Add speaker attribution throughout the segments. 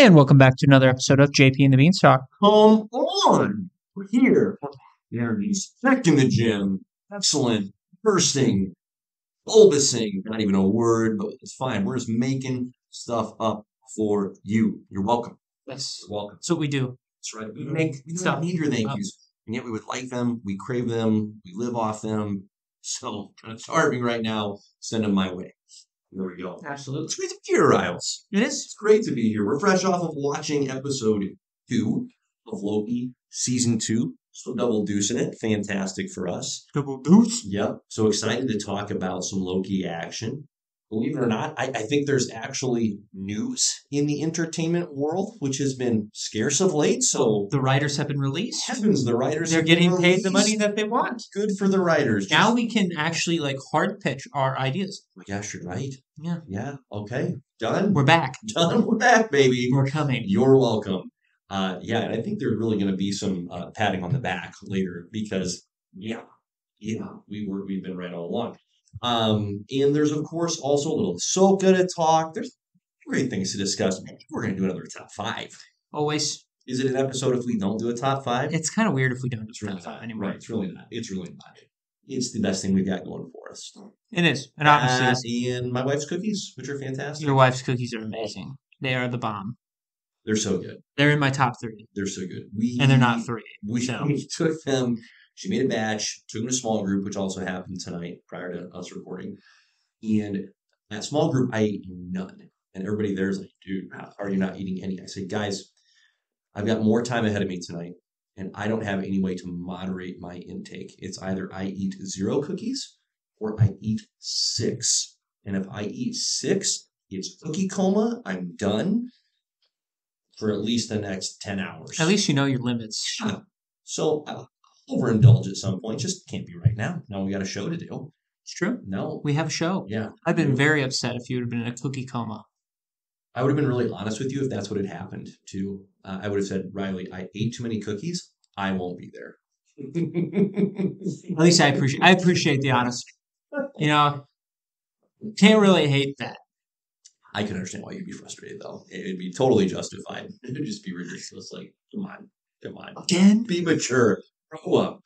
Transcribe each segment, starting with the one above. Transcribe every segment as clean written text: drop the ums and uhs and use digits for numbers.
Speaker 1: And welcome back to another episode of JP and the Beanstalk.
Speaker 2: Come on! We're here. Energies back in the gym. Excellent. Bursting. Bulbusing. Not even a word, but it's fine. We're just making stuff up for you. You're welcome.
Speaker 1: Yes.
Speaker 2: You're welcome.
Speaker 1: That's what we do.
Speaker 2: That's right. We don't need your thank yous. And yet we would like them. We crave them. We live off them. So, kind of starving right now. Send them my way. There we go.
Speaker 1: Absolutely.
Speaker 2: It's great to be here, Riles.
Speaker 1: It is.
Speaker 2: It's great to be here. We're fresh off of watching episode 2 of Loki, season 2. So double deucing it. Fantastic for us.
Speaker 1: Double deuce.
Speaker 2: Yep. So excited to talk about some Loki action. Believe it or not, I think there's actually news in the entertainment world, which has been scarce of late. So
Speaker 1: The writers have been released.
Speaker 2: heavens, the writers
Speaker 1: They're
Speaker 2: have been
Speaker 1: getting paid the money
Speaker 2: released.
Speaker 1: that they want.
Speaker 2: Good for the writers.
Speaker 1: Now we can actually hard pitch our ideas.
Speaker 2: Oh my gosh, you're right.
Speaker 1: Yeah.
Speaker 2: Yeah. Okay. Done.
Speaker 1: We're back.
Speaker 2: Done. We're back, baby.
Speaker 1: We're coming.
Speaker 2: You're welcome. Yeah, and I think there's really going to be some patting on the back later because, we've been right all along. And there's, of course, also a little Ahsoka to talk. There's great things to discuss. I think we're going to do another top 5.
Speaker 1: Always.
Speaker 2: Is it an episode if we don't do a top 5?
Speaker 1: It's kind of weird if we don't do
Speaker 2: It's really
Speaker 1: top 5
Speaker 2: not.
Speaker 1: anymore.
Speaker 2: Right, it's really not. It's really not. It's the best thing we've got going for us.
Speaker 1: It is. And obviously,
Speaker 2: And my wife's cookies, which are fantastic.
Speaker 1: your wife's cookies are amazing. They are the bomb.
Speaker 2: They're so good.
Speaker 1: They're in my top 3.
Speaker 2: They're so good.
Speaker 1: And they're not 3.
Speaker 2: We
Speaker 1: So.
Speaker 2: took them. She made a batch, took them to a small group, which also happened tonight prior to us recording. And that small group, I ate none. And everybody there's like, dude, how are you not eating any? I said, guys, I've got more time ahead of me tonight, and I don't have any way to moderate my intake. It's either I eat 0 cookies or I eat 6. And if I eat 6, it's cookie coma. I'm done for at least the next 10 hours.
Speaker 1: At least you know your limits.
Speaker 2: Yeah. So I'll overindulge at some point. Just can't be right now. Now we got a show to do.
Speaker 1: It's true.
Speaker 2: No.
Speaker 1: We have a show.
Speaker 2: Yeah.
Speaker 1: I've been very upset if you would have been in a cookie coma.
Speaker 2: I would have been really honest with you if that's what had happened too. I would have said, Riley, I ate too many cookies. I won't be there.
Speaker 1: At least I appreciate the honesty. You know, can't really hate that.
Speaker 2: I can understand why you'd be frustrated though. It'd be totally justified. It would just be ridiculous. Like, come on.
Speaker 1: Again?
Speaker 2: Be mature. Grow up.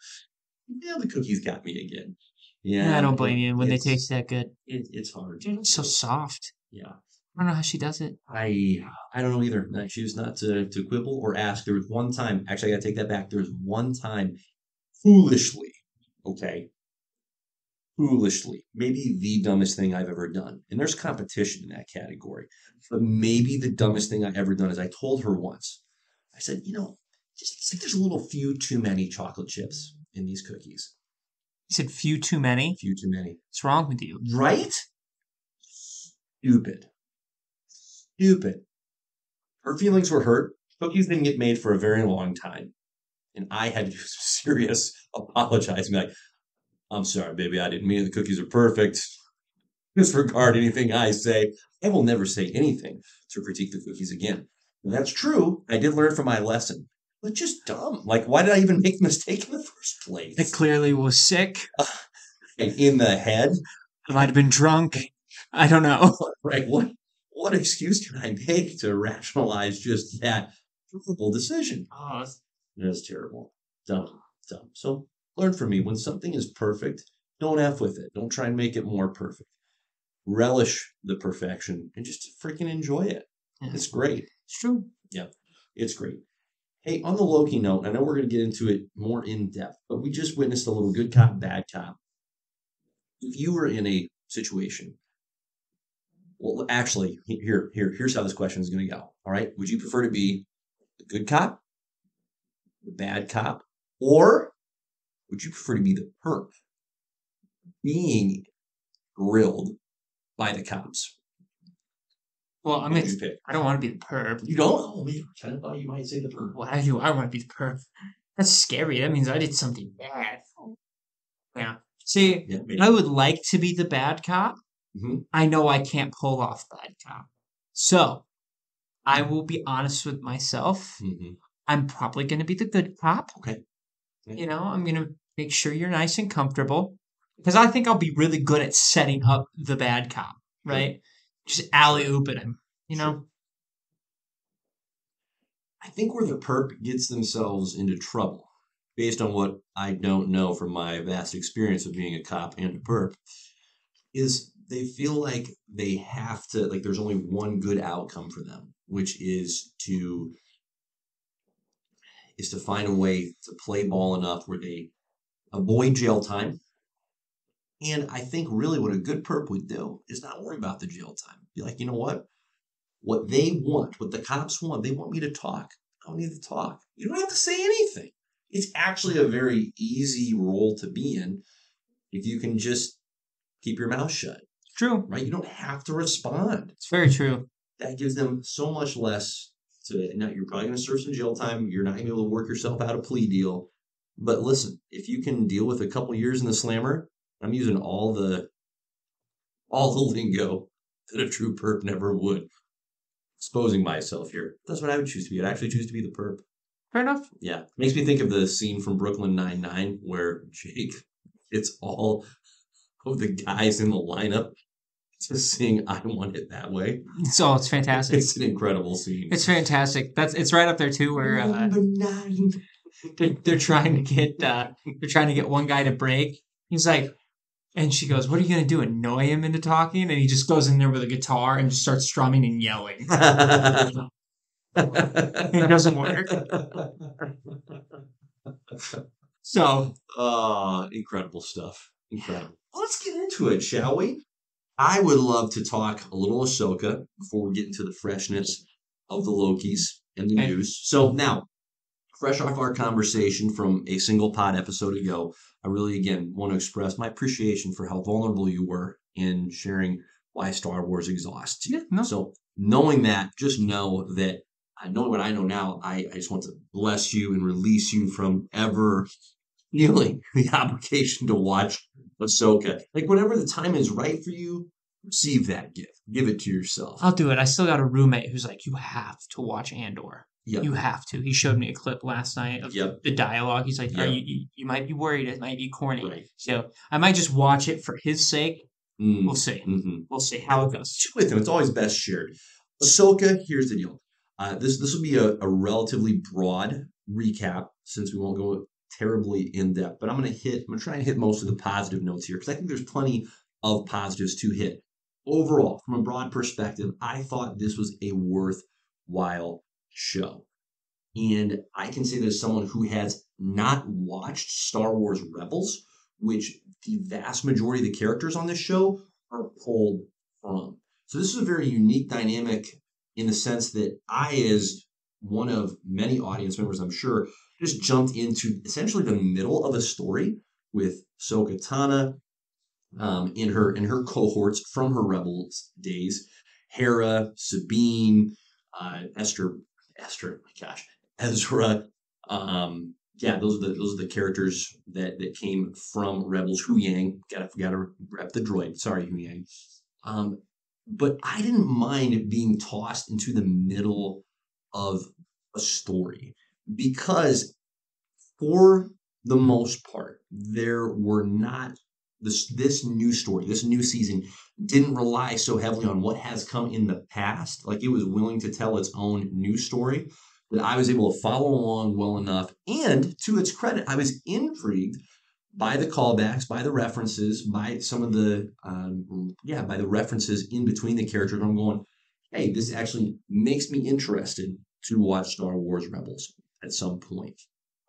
Speaker 2: Yeah, the cookies got me again. Yeah.
Speaker 1: I don't blame you when they taste that good.
Speaker 2: It's hard.
Speaker 1: Dude, it's so soft.
Speaker 2: Yeah.
Speaker 1: I don't know how she does it.
Speaker 2: I don't know either. I choose not to quibble or ask. There was one time, actually, I got to take that back. There was one time, foolishly, maybe the dumbest thing I've ever done. And there's competition in that category. But maybe the dumbest thing I've ever done is I told her once, I said, it's like there's a little few too many chocolate chips in these cookies.
Speaker 1: You said few too many?
Speaker 2: Few too many.
Speaker 1: What's wrong with you?
Speaker 2: Right? Stupid. Her feelings were hurt. Cookies didn't get made for a very long time. And I had to do some serious apologizing. Like, I'm sorry, baby. I didn't mean the cookies are perfect. Disregard anything I say. I will never say anything to critique the cookies again. And that's true. I did learn from my lesson. But just dumb. Like, why did I even make the mistake in the first place?
Speaker 1: It clearly was sick.
Speaker 2: In the head?
Speaker 1: I might have been drunk. I don't know.
Speaker 2: Right. What excuse can I make to rationalize just that terrible decision?
Speaker 1: Oh,
Speaker 2: That's terrible. Dumb. So learn from me. When something is perfect, don't F with it. Don't try and make it more perfect. Relish the perfection and just freaking enjoy it.
Speaker 1: Yeah.
Speaker 2: It's great.
Speaker 1: It's true.
Speaker 2: Yeah, it's great. Hey, on the Loki note, I know we're going to get into it more in depth, but we just witnessed a little good cop, bad cop. If you were in a situation, well, actually, here's how this question is going to go. All right. Would you prefer to be the good cop, the bad cop, or would you prefer to be the perp being grilled by the cops?
Speaker 1: Well, I
Speaker 2: What
Speaker 1: mean,
Speaker 2: would you pick?
Speaker 1: I don't want to be the perp.
Speaker 2: You don't? Oh, man, I kind of thought you might say the perp.
Speaker 1: Why do I want to be the perp? That's scary. That means I did something bad. Yeah. See,
Speaker 2: Yeah, maybe.
Speaker 1: I would like to be the bad cop.
Speaker 2: Mhm.
Speaker 1: I know I can't pull off bad cop. So, I will be honest with myself.
Speaker 2: Mhm.
Speaker 1: I'm probably going to be the good cop.
Speaker 2: Okay. Yeah.
Speaker 1: I'm going to make sure you're nice and comfortable. Because I think I'll be really good at setting up the bad cop, right? Just alley-ooping him,
Speaker 2: Sure. I think where the perp gets themselves into trouble, based on what I don't know from my vast experience of being a cop and a perp, is they feel like they have to, like there's only one good outcome for them, which is to find a way to play ball enough where they avoid jail time. And I think really what a good perp would do is not worry about the jail time. Be like, you know what? What they want, what the cops want, they want me to talk. I don't need to talk. You don't have to say anything. It's actually a very easy role to be in if you can just keep your mouth shut.
Speaker 1: True.
Speaker 2: Right? You don't have to respond.
Speaker 1: It's very true.
Speaker 2: That gives them so much less to. Now, you're probably going to serve some jail time. You're not going to be able to work yourself out a plea deal. But listen, if you can deal with a couple years in the slammer, I'm using all the lingo that a true perp never would. Exposing myself here. That's what I would choose to be. I'd actually choose to be the perp.
Speaker 1: Fair enough.
Speaker 2: Yeah. Makes me think of the scene from Brooklyn Nine-Nine where Jake gets all of the guys in the lineup to sing I Want It That Way.
Speaker 1: So it's fantastic.
Speaker 2: It's an incredible scene.
Speaker 1: It's fantastic. It's right up there too where
Speaker 2: Number 9.
Speaker 1: they're trying to get one guy to break. He's like, and she goes, "What are you going to do? Annoy him into talking?" And he just goes in there with a guitar and just starts strumming and yelling. It doesn't work. So,
Speaker 2: incredible stuff. Incredible. Well, let's get into it, shall we? I would love to talk a little Ahsoka before we get into the freshness of the Lokis and the news. So now, fresh off our conversation from a single pod episode ago, I really, again, want to express my appreciation for how vulnerable you were in sharing why Star Wars exhausts you.
Speaker 1: Yeah, no.
Speaker 2: So knowing that, just know that, knowing what I know now, I just want to bless you and release you from ever feeling the obligation to watch Ahsoka. Like, whenever the time is right for you, receive that gift. Give it to yourself.
Speaker 1: I'll do it. I still got a roommate who's like, "You have to watch Andor.
Speaker 2: Yep.
Speaker 1: You have to." He showed me a clip last night of the dialogue. He's like, you might be worried it might be corny.
Speaker 2: Right.
Speaker 1: So I might just watch it for his sake. We'll see.
Speaker 2: Mm-hmm.
Speaker 1: We'll see how it goes.
Speaker 2: With him, it's always best shared. Ahsoka, here's the deal. This will be a relatively broad recap since we won't go terribly in depth. But I'm going to try and hit most of the positive notes here because I think there's plenty of positives to hit. Overall, from a broad perspective, I thought this was a worthwhile show. And I can say that as someone who has not watched Star Wars Rebels, which the vast majority of the characters on this show are pulled from. So this is a very unique dynamic in the sense that I, as one of many audience members, I'm sure, just jumped into essentially the middle of a story with Ahsoka Tano in her cohorts from her Rebels days. Hera, Sabine, Esther, my gosh, Ezra. Those are the characters that came from Rebels. Hu Yang, gotta rep the droid. Sorry, Hu Yang. But I didn't mind being tossed into the middle of a story because, for the most part, there were not this new story, this new season didn't rely so heavily on what has come in the past. Like, it was willing to tell its own new story that I was able to follow along well enough. And to its credit, I was intrigued by the callbacks, by the references, by some of the, by the references in between the characters. I'm going, hey, this actually makes me interested to watch Star Wars Rebels at some point.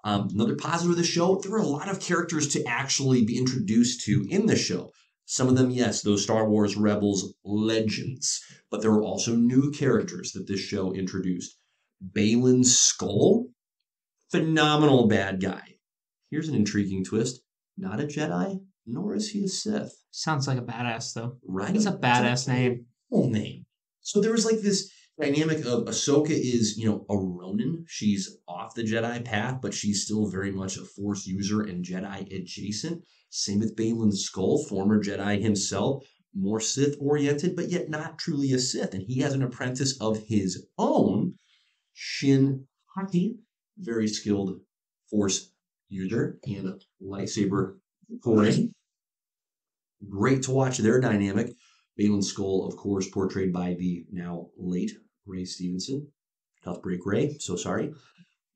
Speaker 2: Another positive of the show, there were a lot of characters to actually be introduced to in the show. Some of them, yes, those Star Wars Rebels legends, but there were also new characters that this show introduced. Baylan Skoll, phenomenal bad guy. Here's an intriguing twist. Not a Jedi, nor is he a Sith.
Speaker 1: Sounds like a badass, though.
Speaker 2: Right?
Speaker 1: It's a badass name.
Speaker 2: Cool name. So there was like this dynamic of Ahsoka is, a Ronin. She's off the Jedi path, but she's still very much a Force user and Jedi adjacent. Same with Baylan Skoll, former Jedi himself, more Sith-oriented, but yet not truly a Sith. And he has an apprentice of his own, Shin Hati, very skilled Force user and lightsaber pouring. Great to watch their dynamic. Baylan Skoll, of course, portrayed by the now late Ray Stevenson. Health Break Ray, so sorry.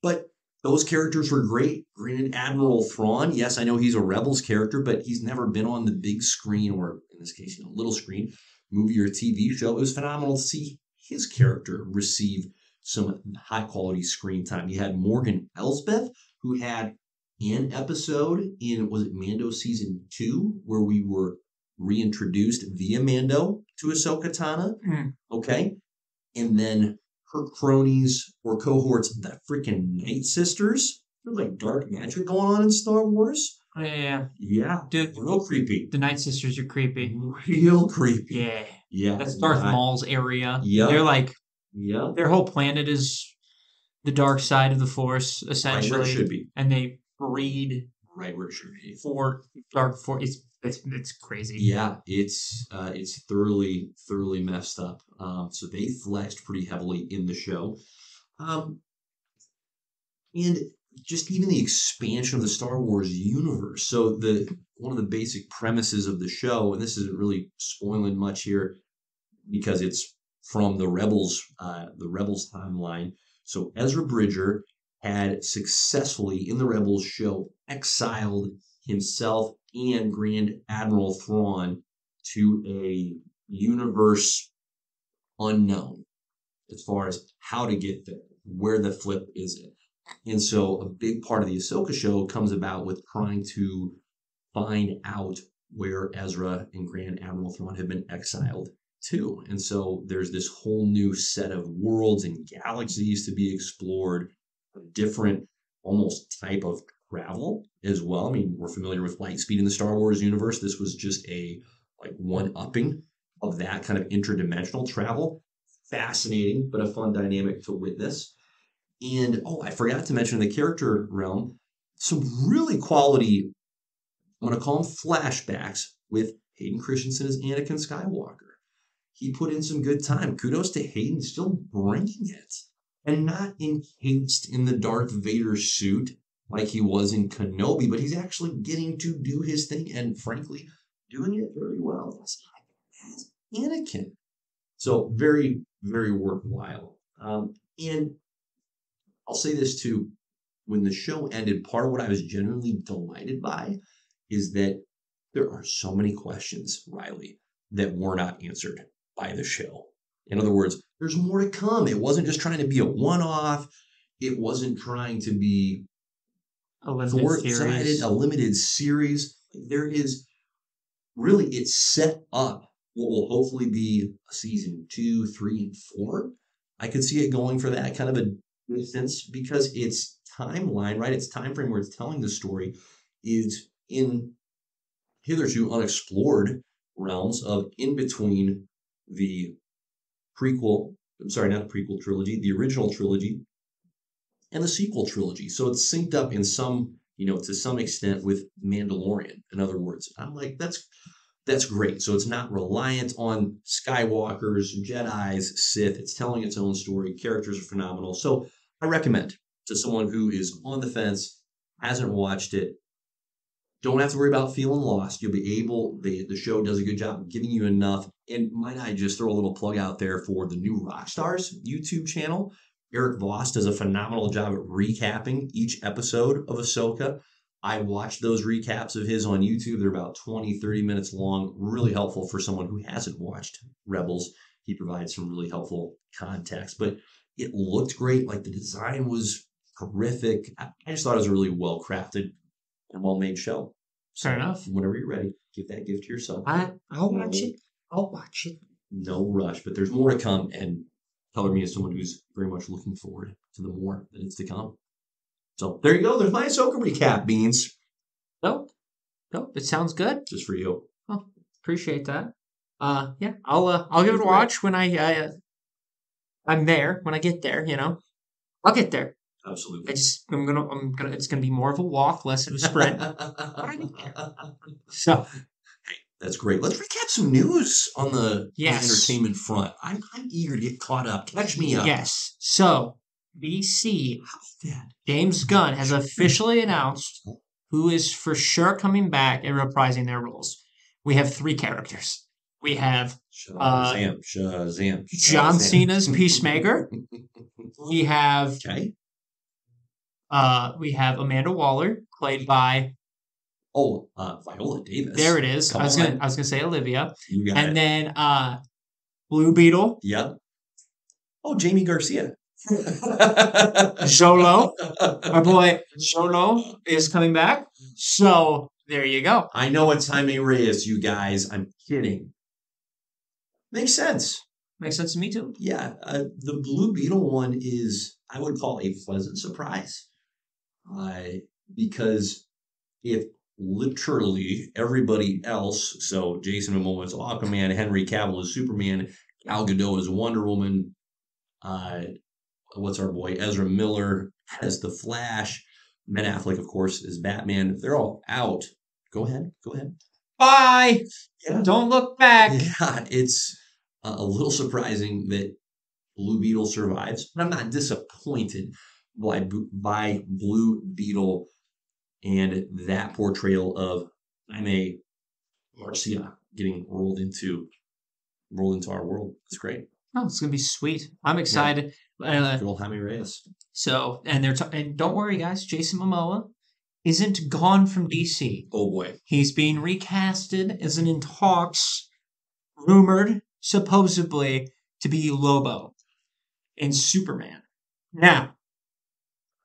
Speaker 2: But those characters were great. Granted, Admiral Thrawn, yes, I know he's a Rebels character, but he's never been on the big screen, or in this case, little screen, movie or TV show. It was phenomenal to see his character receive some high quality screen time. You had Morgan Elsbeth, who had an episode in, was it Mando season 2, where we were reintroduced via Mando to Ahsoka Tano. Okay. And then her cronies or cohorts, the freaking Night Sisters. There's like dark magic going on in Star Wars.
Speaker 1: Yeah.
Speaker 2: Yeah.
Speaker 1: Dude,
Speaker 2: real creepy.
Speaker 1: The Night Sisters are creepy.
Speaker 2: Real creepy.
Speaker 1: Yeah.
Speaker 2: Yeah.
Speaker 1: That's Darth Maul's area.
Speaker 2: Yeah.
Speaker 1: They're like,
Speaker 2: yeah.
Speaker 1: Their whole planet is the dark side of the Force, essentially.
Speaker 2: Right where it should be.
Speaker 1: And they breed
Speaker 2: right where it should be.
Speaker 1: For dark Force. It's crazy.
Speaker 2: Yeah, it's thoroughly messed up. So they flexed pretty heavily in the show, and just even the expansion of the Star Wars universe. So one of the basic premises of the show, and this isn't really spoiling much here because it's from the Rebels timeline. So Ezra Bridger had successfully in the Rebels show exiled himself and Grand Admiral Thrawn to a universe unknown as far as how to get there, where the flip is it. And so a big part of the Ahsoka show comes about with trying to find out where Ezra and Grand Admiral Thrawn have been exiled to. And so there's this whole new set of worlds and galaxies to be explored, a different almost type of travel as well. I mean, we're familiar with light speed in the Star Wars universe. This was just a one-upping of that kind of interdimensional travel. Fascinating, but a fun dynamic to witness. And, I forgot to mention in the character realm, some really quality, I'm going to call them flashbacks, with Hayden Christensen as Anakin Skywalker. He put in some good time. Kudos to Hayden, still bringing it. And not encased in the Darth Vader suit like he was in Kenobi, but he's actually getting to do his thing and, frankly, doing it very well. That's Anakin. So very, very worthwhile. And I'll say this too. When the show ended, part of what I was genuinely delighted by is that there are so many questions, Riley, that were not answered by the show. In other words, there's more to come. It wasn't just trying to be a one-off. It wasn't trying to be
Speaker 1: a limited
Speaker 2: series. There is really, it's set up what will hopefully be a season 2, 3, and 4. I could see it going for that kind of a distance because its timeline, right? Its time frame where it's telling the story is in hitherto unexplored realms of in between the not the prequel trilogy, the original trilogy, and the sequel trilogy. So it's synced up in some, to some extent with Mandalorian, in other words. I'm like, that's great. So it's not reliant on Skywalkers, Jedis, Sith. It's telling its own story. Characters are phenomenal. So I recommend to someone who is on the fence, hasn't watched it, don't have to worry about feeling lost. You'll be able, the show does a good job of giving you enough. And might I just throw a little plug out there for the new Rockstars YouTube channel. Eric Voss does a phenomenal job at recapping each episode of Ahsoka. I watched those recaps of his on YouTube. They're about 20, 30 minutes long. Really helpful for someone who hasn't watched Rebels. He provides some really helpful context. But it looked great. Like the design was terrific. I just thought it was a really well-crafted and well-made show.
Speaker 1: Fair enough.
Speaker 2: Whenever you're ready, give that gift to yourself.
Speaker 1: I'll watch it. I'll watch it.
Speaker 2: No rush, but there's more to come. And Color me as someone who's very much looking forward to the more that is to come. So there you go. There's my Ahsoka recap, Beans.
Speaker 1: Nope. It sounds good.
Speaker 2: Just for you.
Speaker 1: Oh, appreciate that. Yeah, I'll give it a watch when I'm there. When I get there, I'll get there.
Speaker 2: Absolutely.
Speaker 1: I'm gonna. It's gonna be more of a walk, less of a sprint. So.
Speaker 2: That's great. Let's recap some news on the entertainment front. I'm eager to get caught up. Catch me up.
Speaker 1: Yes. So, BC, James Gunn has officially announced who is for sure coming back and reprising their roles. We have 3 characters. We have
Speaker 2: Shazam.
Speaker 1: John Cena's Peacemaker. We have
Speaker 2: Okay.
Speaker 1: Amanda Waller, played by
Speaker 2: Viola Davis.
Speaker 1: there it is.
Speaker 2: Come
Speaker 1: I was
Speaker 2: on.
Speaker 1: gonna say Olivia.
Speaker 2: You got
Speaker 1: And
Speaker 2: it.
Speaker 1: then Blue Beetle,
Speaker 2: Yep. Oh, Jamie Garcia.
Speaker 1: Zolo. Our boy Zolo is coming back. So there you go.
Speaker 2: I know it's Jaime Reyes, you guys. I'm kidding. Makes sense.
Speaker 1: Makes sense to me too.
Speaker 2: Yeah, the Blue Beetle one is, I would call a pleasant surprise. Because if literally everybody else, so Jason Momoa is Aquaman, Henry Cavill is Superman, Gal Gadot is Wonder Woman, what's our boy Ezra Miller as the Flash, Ben Affleck, of course, is Batman. If they're all out, go ahead.
Speaker 1: Bye.
Speaker 2: Yeah.
Speaker 1: Don't look back.
Speaker 2: Yeah, it's a little surprising that Blue Beetle survives, but I'm not disappointed by Blue Beetle and that portrayal of Jaime Garcia getting rolled into our world. It's great.
Speaker 1: Oh, it's gonna be sweet. I'm excited.
Speaker 2: Good old Jaime Reyes.
Speaker 1: So, and and don't worry, guys. Jason Momoa isn't gone from DC.
Speaker 2: Oh boy,
Speaker 1: He's being recasted, isn't in talks, rumored, supposedly, to be Lobo in Superman. Now,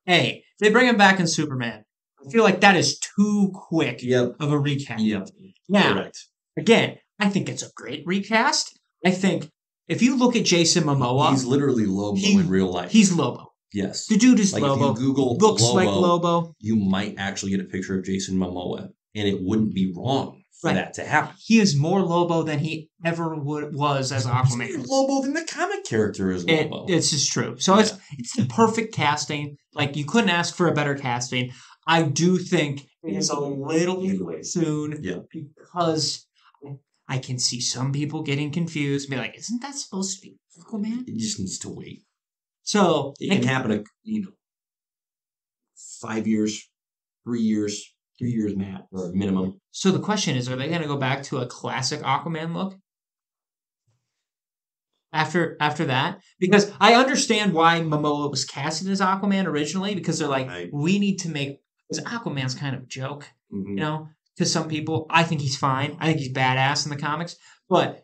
Speaker 1: hey, if they bring him back in Superman, I feel like that is too quick
Speaker 2: Yep.
Speaker 1: of a recast.
Speaker 2: Yep.
Speaker 1: Now,
Speaker 2: Correct.
Speaker 1: again, I think it's a great recast. I think if you look at Jason Momoa,
Speaker 2: He's literally Lobo in real life.
Speaker 1: He's Lobo.
Speaker 2: Yes.
Speaker 1: The dude is
Speaker 2: Like
Speaker 1: Lobo.
Speaker 2: if you Google
Speaker 1: looks
Speaker 2: Lobo,
Speaker 1: like Lobo.
Speaker 2: You might actually get a picture of Jason Momoa, and it wouldn't be wrong for that to happen.
Speaker 1: He is more Lobo than he ever was as Aquaman.
Speaker 2: He's more Lobo than the comic character is Lobo.
Speaker 1: It's just true. So it's the perfect casting. Like, you couldn't ask for a better casting. I do think it's a little bit soon because I can see some people getting confused and be like, isn't that supposed to be Aquaman?
Speaker 2: It just needs to wait.
Speaker 1: So
Speaker 2: it can happen, 5 years, 3 years, 3 years max or minimum.
Speaker 1: So the question is, are they going to go back to a classic Aquaman look after that? Because I understand why Momoa was casted as Aquaman originally, because they're like, we need to make, because Aquaman's kind of a joke, to some people. I think he's fine. I think he's badass in the comics, but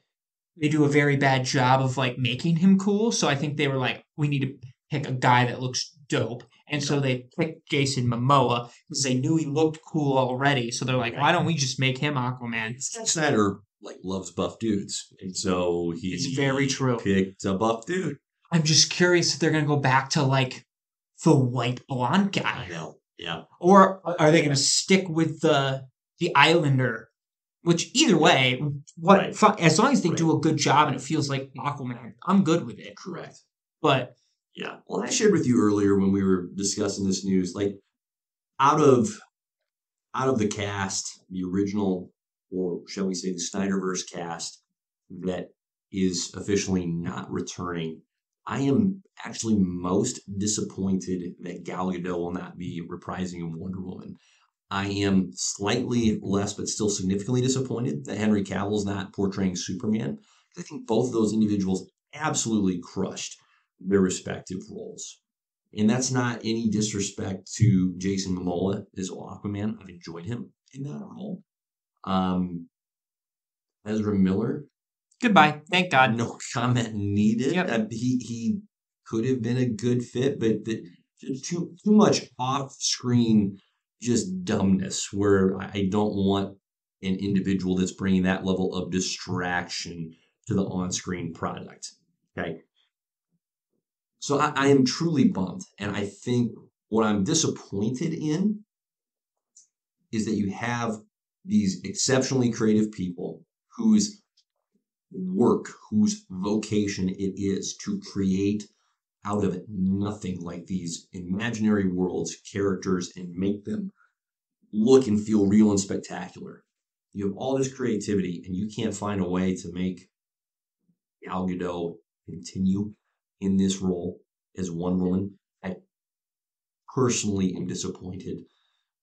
Speaker 1: they do a very bad job of like making him cool. So I think they were like, we need to pick a guy that looks dope. And so they picked Jason Momoa because they knew he looked cool already. So they're like, why don't we just make him Aquaman?
Speaker 2: Snyder loves buff dudes. And so
Speaker 1: it's very true.
Speaker 2: Picked a buff dude.
Speaker 1: I'm just curious if they're going to go back to like the white blonde guy.
Speaker 2: I know. Yeah.
Speaker 1: Or are they going to stick with the Islander? Which either way, as long as they do a good job and it feels like Aquaman, I'm good with it.
Speaker 2: Correct.
Speaker 1: But
Speaker 2: yeah, well, I shared with you earlier when we were discussing this news, like out of the cast, the original, or shall we say the Snyderverse cast that is officially not returning, I am actually most disappointed that Gal Gadot will not be reprising Wonder Woman. I am slightly less, but still significantly disappointed that Henry Cavill's not portraying Superman. I think both of those individuals absolutely crushed their respective roles. And that's not any disrespect to Jason Momoa as Aquaman. I've enjoyed him in that role. Ezra Miller.
Speaker 1: Goodbye. Thank God.
Speaker 2: No comment needed.
Speaker 1: Yep.
Speaker 2: He could have been a good fit, but too much off-screen just dumbness where I don't want an individual that's bringing that level of distraction to the on-screen product. Okay. So I am truly bummed. And I think what I'm disappointed in is that you have these exceptionally creative people whose work, whose vocation it is to create out of nothing, like these imaginary worlds, characters, and make them look and feel real and spectacular. You have all this creativity, and you can't find a way to make Gal Gadot continue in this role as Wonder Woman. I personally am disappointed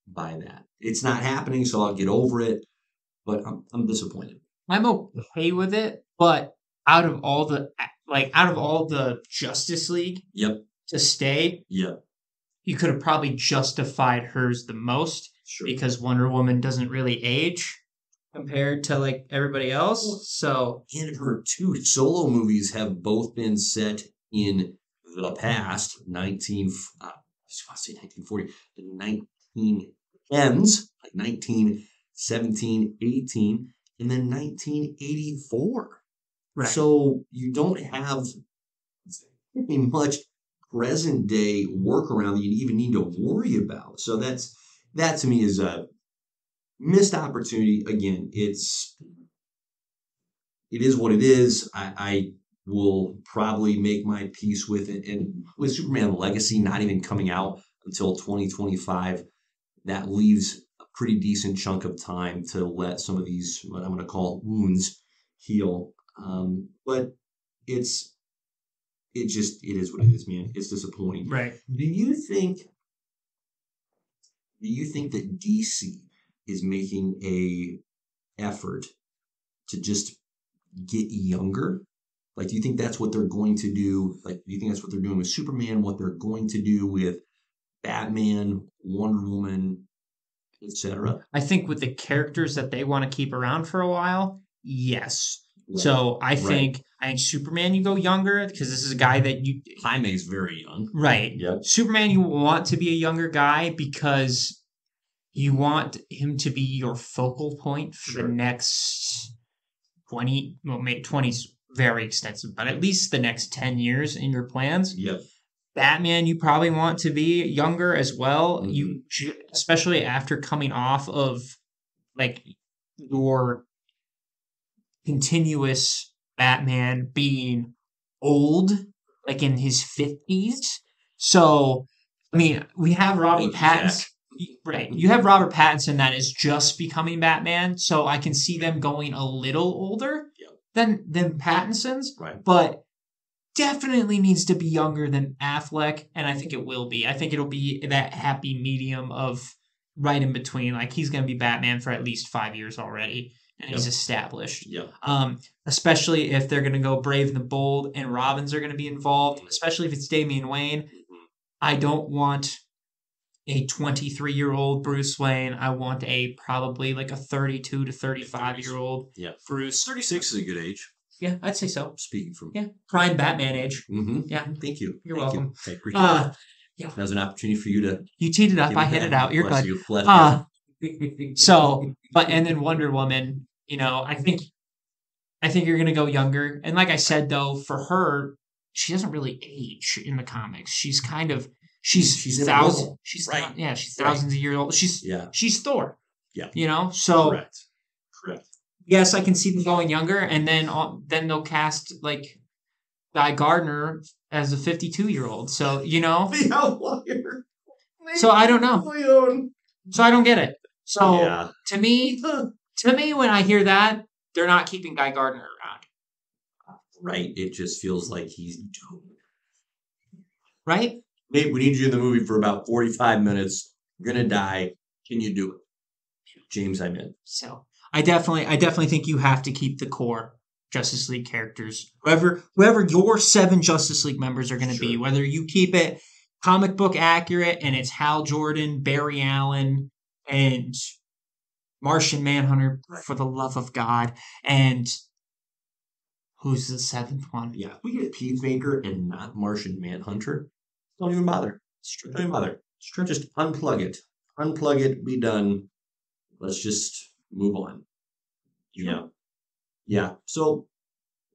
Speaker 2: by that. It's not happening, so I'll get over it, but I'm disappointed.
Speaker 1: I'm okay with it, but out of all the Justice League
Speaker 2: Yep.
Speaker 1: to stay,
Speaker 2: Yep.
Speaker 1: you could have probably justified hers the most because Wonder Woman doesn't really age compared to like everybody else. So,
Speaker 2: and her two solo movies have both been set in the past, 1940, the 1910s, like 1917, 18, and then 1984.
Speaker 1: right.
Speaker 2: So you don't have very much present day workaround that you even need to worry about. So that to me is a missed opportunity. Again, it is what it is. I will probably make my peace with it. And with Superman Legacy not even coming out until 2025, that leaves a pretty decent chunk of time to let some of these, what I'm going to call wounds, heal. But it is what it is, man. It's disappointing.
Speaker 1: Right.
Speaker 2: Do you think that DC is making a effort to just get younger? Like, do you think that's what they're going to do? Like, do you think that's what they're doing with Superman? What they're going to do with Batman, Wonder Woman, etc.?
Speaker 1: I think with the characters that they want to keep around for a while, yes. Right. So I think Superman, you go younger because this is a guy that
Speaker 2: Jaime's very young.
Speaker 1: Right. Yep. Superman, you want to be a younger guy because you want him to be your focal point for the next 20, well, maybe 20's very extensive, but at least the next 10 years in your plans.
Speaker 2: Yep.
Speaker 1: Batman, you probably want to be younger as well. Mm-hmm. You, especially after coming off of like your continuous Batman being old, like in his 50s. So, I mean, we have Robert Pattinson. Right. You have Robert Pattinson that is just becoming Batman, so I can see them going a little older than Pattinson's.
Speaker 2: Right.
Speaker 1: But definitely needs to be younger than Affleck, and I think it will be. I think it'll be that happy medium of right in between. Like, he's going to be Batman for at least 5 years already, and he's established. Especially if they're going to go Brave and the Bold, and Robins are going to be involved, especially if it's Damian Wayne. I don't want a 23-year-old Bruce Wayne. I want probably like a 32 to 35-year-old Bruce.
Speaker 2: 36 is a good age.
Speaker 1: Yeah, I'd say so.
Speaker 2: Speaking from
Speaker 1: prime Batman age.
Speaker 2: Mm-hmm.
Speaker 1: Yeah,
Speaker 2: thank you.
Speaker 1: You're welcome.
Speaker 2: I appreciate that. That was an opportunity for you to.
Speaker 1: You teed it up. I hit it out. You're good. So, and then Wonder Woman. I think you're gonna go younger. And like I said, though, for her, she doesn't really age in the comics. She's kind of she's thousands. She's she's thousands of years old. She's Thor.
Speaker 2: Yeah.
Speaker 1: So
Speaker 2: correct.
Speaker 1: Yes, I can see them going younger, and then they'll cast like Guy Gardner as a 52-year-old. So
Speaker 2: The Outlier.
Speaker 1: So I don't know. So I don't get it. So to me, when I hear that, they're not keeping Guy Gardner around.
Speaker 2: Right. It just feels like he's doomed.
Speaker 1: Right?
Speaker 2: Nate, we need you in the movie for about 45 minutes. You're gonna die. Can you do it? James, I'm in.
Speaker 1: So I definitely think you have to keep the core Justice League characters. Whoever your 7 Justice League members are going to be, whether you keep it comic book accurate and it's Hal Jordan, Barry Allen, and Martian Manhunter, for the love of God, and who's the 7th one?
Speaker 2: Yeah, if we get Peacemaker and not Martian Manhunter, don't even bother. Don't even bother. Just unplug it. Unplug it, be done. Let's just move on. Yeah. So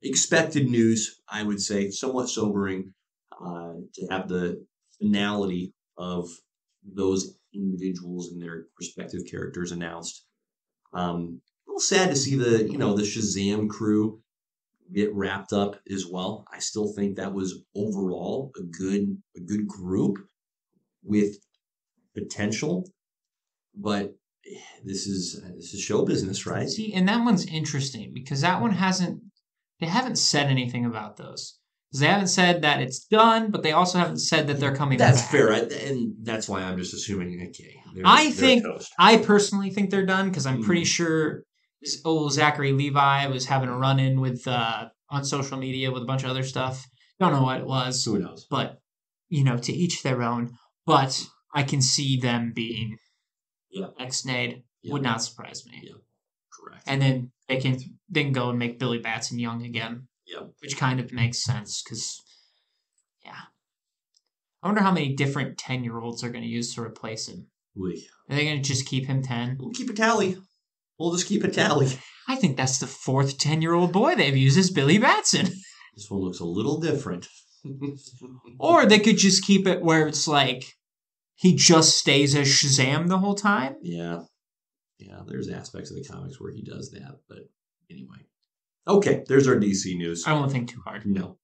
Speaker 2: expected news, I would say, somewhat sobering to have the finality of those individuals and their respective characters announced. A little sad to see the Shazam crew get wrapped up as well. I still think that was overall a good group with potential, but this is show business, right?
Speaker 1: See, and that one's interesting because that one they haven't said anything about those. Because they haven't said that it's done, but they also haven't said that they're coming back.
Speaker 2: That's fair, and that's why I'm just assuming, okay.
Speaker 1: I personally think they're done because I'm pretty sure Zachary Levi was having a run-in with on social media with a bunch of other stuff. Don't know what it was.
Speaker 2: Who knows?
Speaker 1: But, to each their own. But I can see them being ex-nayed. Would not surprise me.
Speaker 2: Yeah, correct.
Speaker 1: And then they can go and make Billy Batson young again.
Speaker 2: Yeah.
Speaker 1: Which kind of makes sense because, I wonder how many different 10-year-olds they're going to use to replace him.
Speaker 2: Oui.
Speaker 1: Are they going to just keep him 10?
Speaker 2: We'll keep a tally. We'll just keep a tally.
Speaker 1: I think that's the fourth 10-year-old boy they've used as Billy Batson.
Speaker 2: This one looks a little different.
Speaker 1: Or they could just keep it where it's like he just stays as Shazam the whole time.
Speaker 2: Yeah. Yeah, there's aspects of the comics where he does that, but anyway. Okay, there's our DC news.
Speaker 1: I won't think too hard.
Speaker 2: No.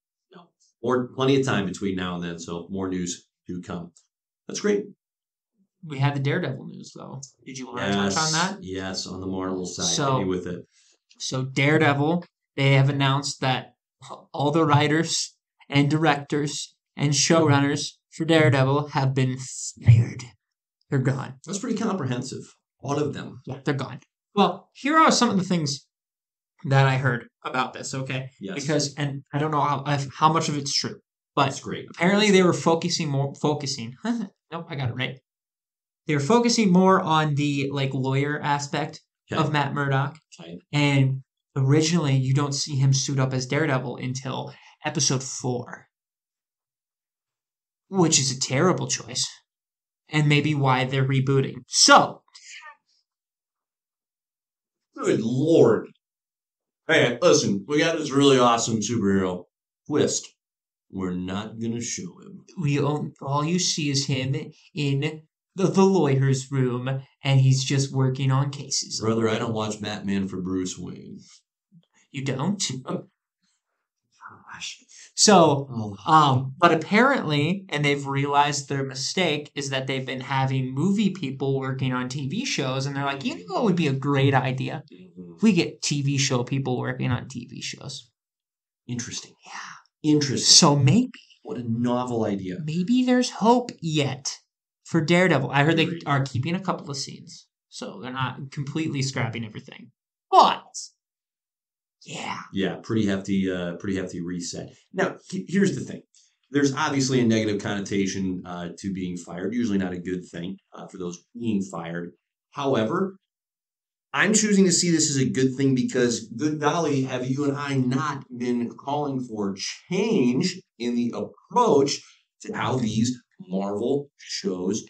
Speaker 2: Or plenty of time between now and then, so more news do come. That's great.
Speaker 1: We had the Daredevil news, though. Did you want to touch on that?
Speaker 2: Yes, on the Marvel side.
Speaker 1: So,
Speaker 2: hit me with it.
Speaker 1: So Daredevil, they have announced that all the writers and directors and showrunners for Daredevil have been fired. They're gone.
Speaker 2: That's pretty comprehensive. All of them.
Speaker 1: Yeah, they're gone. Well, here are some of the things that I heard about this, okay?
Speaker 2: Yes.
Speaker 1: Because, and I don't know how much of it's true, but
Speaker 2: that's great.
Speaker 1: Apparently they were focusing. Nope, I got it right. They were focusing more on the lawyer aspect of Matt Murdock.
Speaker 2: Okay.
Speaker 1: And originally you don't see him suit up as Daredevil until episode 4. Which is a terrible choice. And maybe why they're rebooting. So.
Speaker 2: Good Lord. Hey, listen, we got this really awesome superhero twist. We're not going to show him.
Speaker 1: All you see is him in the lawyer's room, and he's just working on cases.
Speaker 2: Brother, I don't watch Batman for Bruce Wayne.
Speaker 1: You don't? Gosh. So, but apparently, and they've realized their mistake, is that they've been having movie people working on TV shows, and they're like, what would be a great idea? We get TV show people working on TV shows.
Speaker 2: Interesting.
Speaker 1: Yeah.
Speaker 2: Interesting.
Speaker 1: So maybe.
Speaker 2: What a novel idea.
Speaker 1: Maybe there's hope yet for Daredevil. I heard they are keeping a couple of scenes, so they're not completely scrapping everything. But
Speaker 2: yeah, pretty hefty reset. Now, here's the thing: there's obviously a negative connotation to being fired. Usually, not a good thing for those being fired. However, I'm choosing to see this as a good thing because, good golly, have you and I not been calling for change in the approach to how these Marvel shows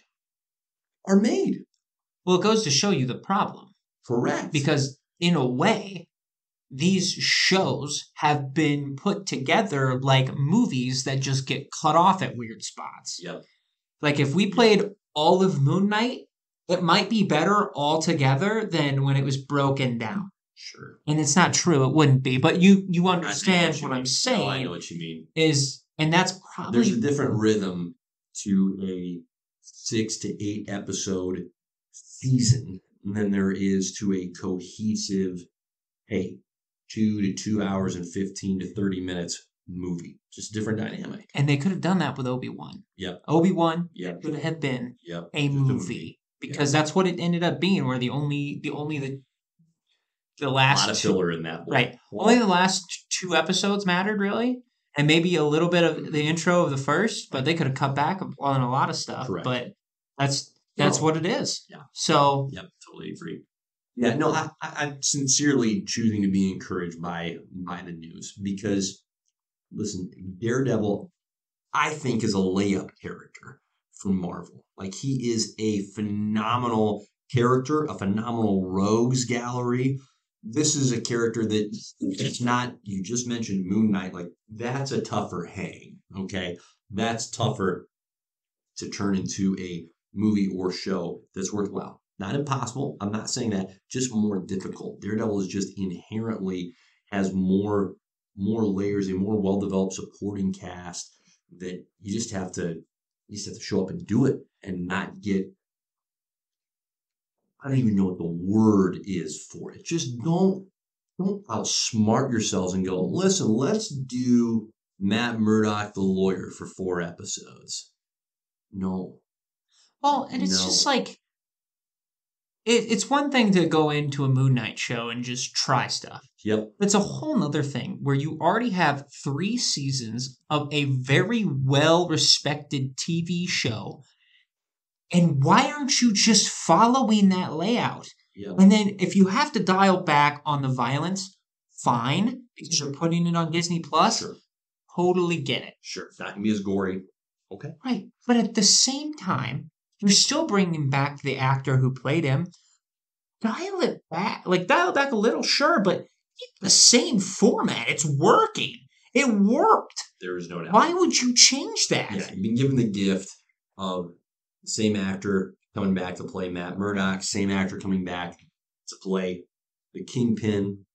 Speaker 2: are made?
Speaker 1: Well, it goes to show you the problem.
Speaker 2: Correct.
Speaker 1: Because, in a way, these shows have been put together like movies that just get cut off at weird spots.
Speaker 2: Yep.
Speaker 1: Like, if we played all of Moon Knight, it might be better altogether than when it was broken down.
Speaker 2: Sure.
Speaker 1: And it's not true. It wouldn't be. But you understand what I'm saying.
Speaker 2: No, I know what you mean.
Speaker 1: And that's probably...
Speaker 2: There's a different rhythm to a 6 to 8 episode season than there is to a cohesive, 2 to 2 hours and 15 to 30 minutes movie. Just different dynamic.
Speaker 1: And they could have done that with Obi-Wan.
Speaker 2: Yep.
Speaker 1: Obi-Wan could have been a movie. Because that's what it ended up being, where the last...
Speaker 2: A lot of filler in that one.
Speaker 1: Right. Only the last 2 episodes mattered, really. And maybe a little bit of the intro of the first, but they could have cut back on a lot of stuff.
Speaker 2: Correct.
Speaker 1: But that's what it is.
Speaker 2: Yeah.
Speaker 1: So...
Speaker 2: Yep, totally agree. Yeah, no, I'm sincerely choosing to be encouraged by the news because, listen, Daredevil, I think, is a layup character for Marvel. Like, he is a phenomenal character, a phenomenal rogues gallery. This is a character that it's not, you just mentioned Moon Knight, like, that's a tougher hang, okay? That's tougher to turn into a movie or show that's worthwhile. Not impossible. I'm not saying that. Just more difficult. Daredevil is just inherently has more layers, a more well-developed supporting cast that you just have to show up and do it and not get. I don't even know what the word is for it. Just don't outsmart yourselves and go, listen, let's do Matt Murdock the lawyer for 4 episodes. No.
Speaker 1: Well, and it's just like, it's one thing to go into a Moon Knight show and just try stuff.
Speaker 2: Yep.
Speaker 1: It's a whole nother thing where you already have 3 seasons of a very well-respected TV show. And why aren't you just following that layout?
Speaker 2: Yep.
Speaker 1: And then if you have to dial back on the violence, fine, because you're putting it on Disney Plus.
Speaker 2: Sure.
Speaker 1: Totally get it.
Speaker 2: Sure. It's not going to be as gory. Okay.
Speaker 1: Right. But at the same time, you're still bringing back the actor who played him. Dial it back. Like, dial it back a little, sure, but the same format. It's working. It worked.
Speaker 2: There is no doubt.
Speaker 1: Why would you change that?
Speaker 2: Yeah, you've been given the gift of the same actor coming back to play Matt Murdock, same actor coming back to play the Kingpin.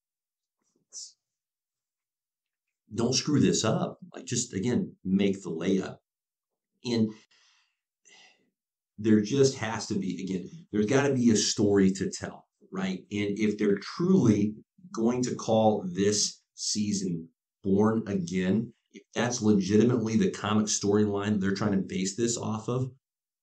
Speaker 2: Don't screw this up. Like, just, again, make the layup. And there just has to be, again, there's got to be a story to tell, right? And if they're truly going to call this season Born Again, if that's legitimately the comic storyline they're trying to base this off of,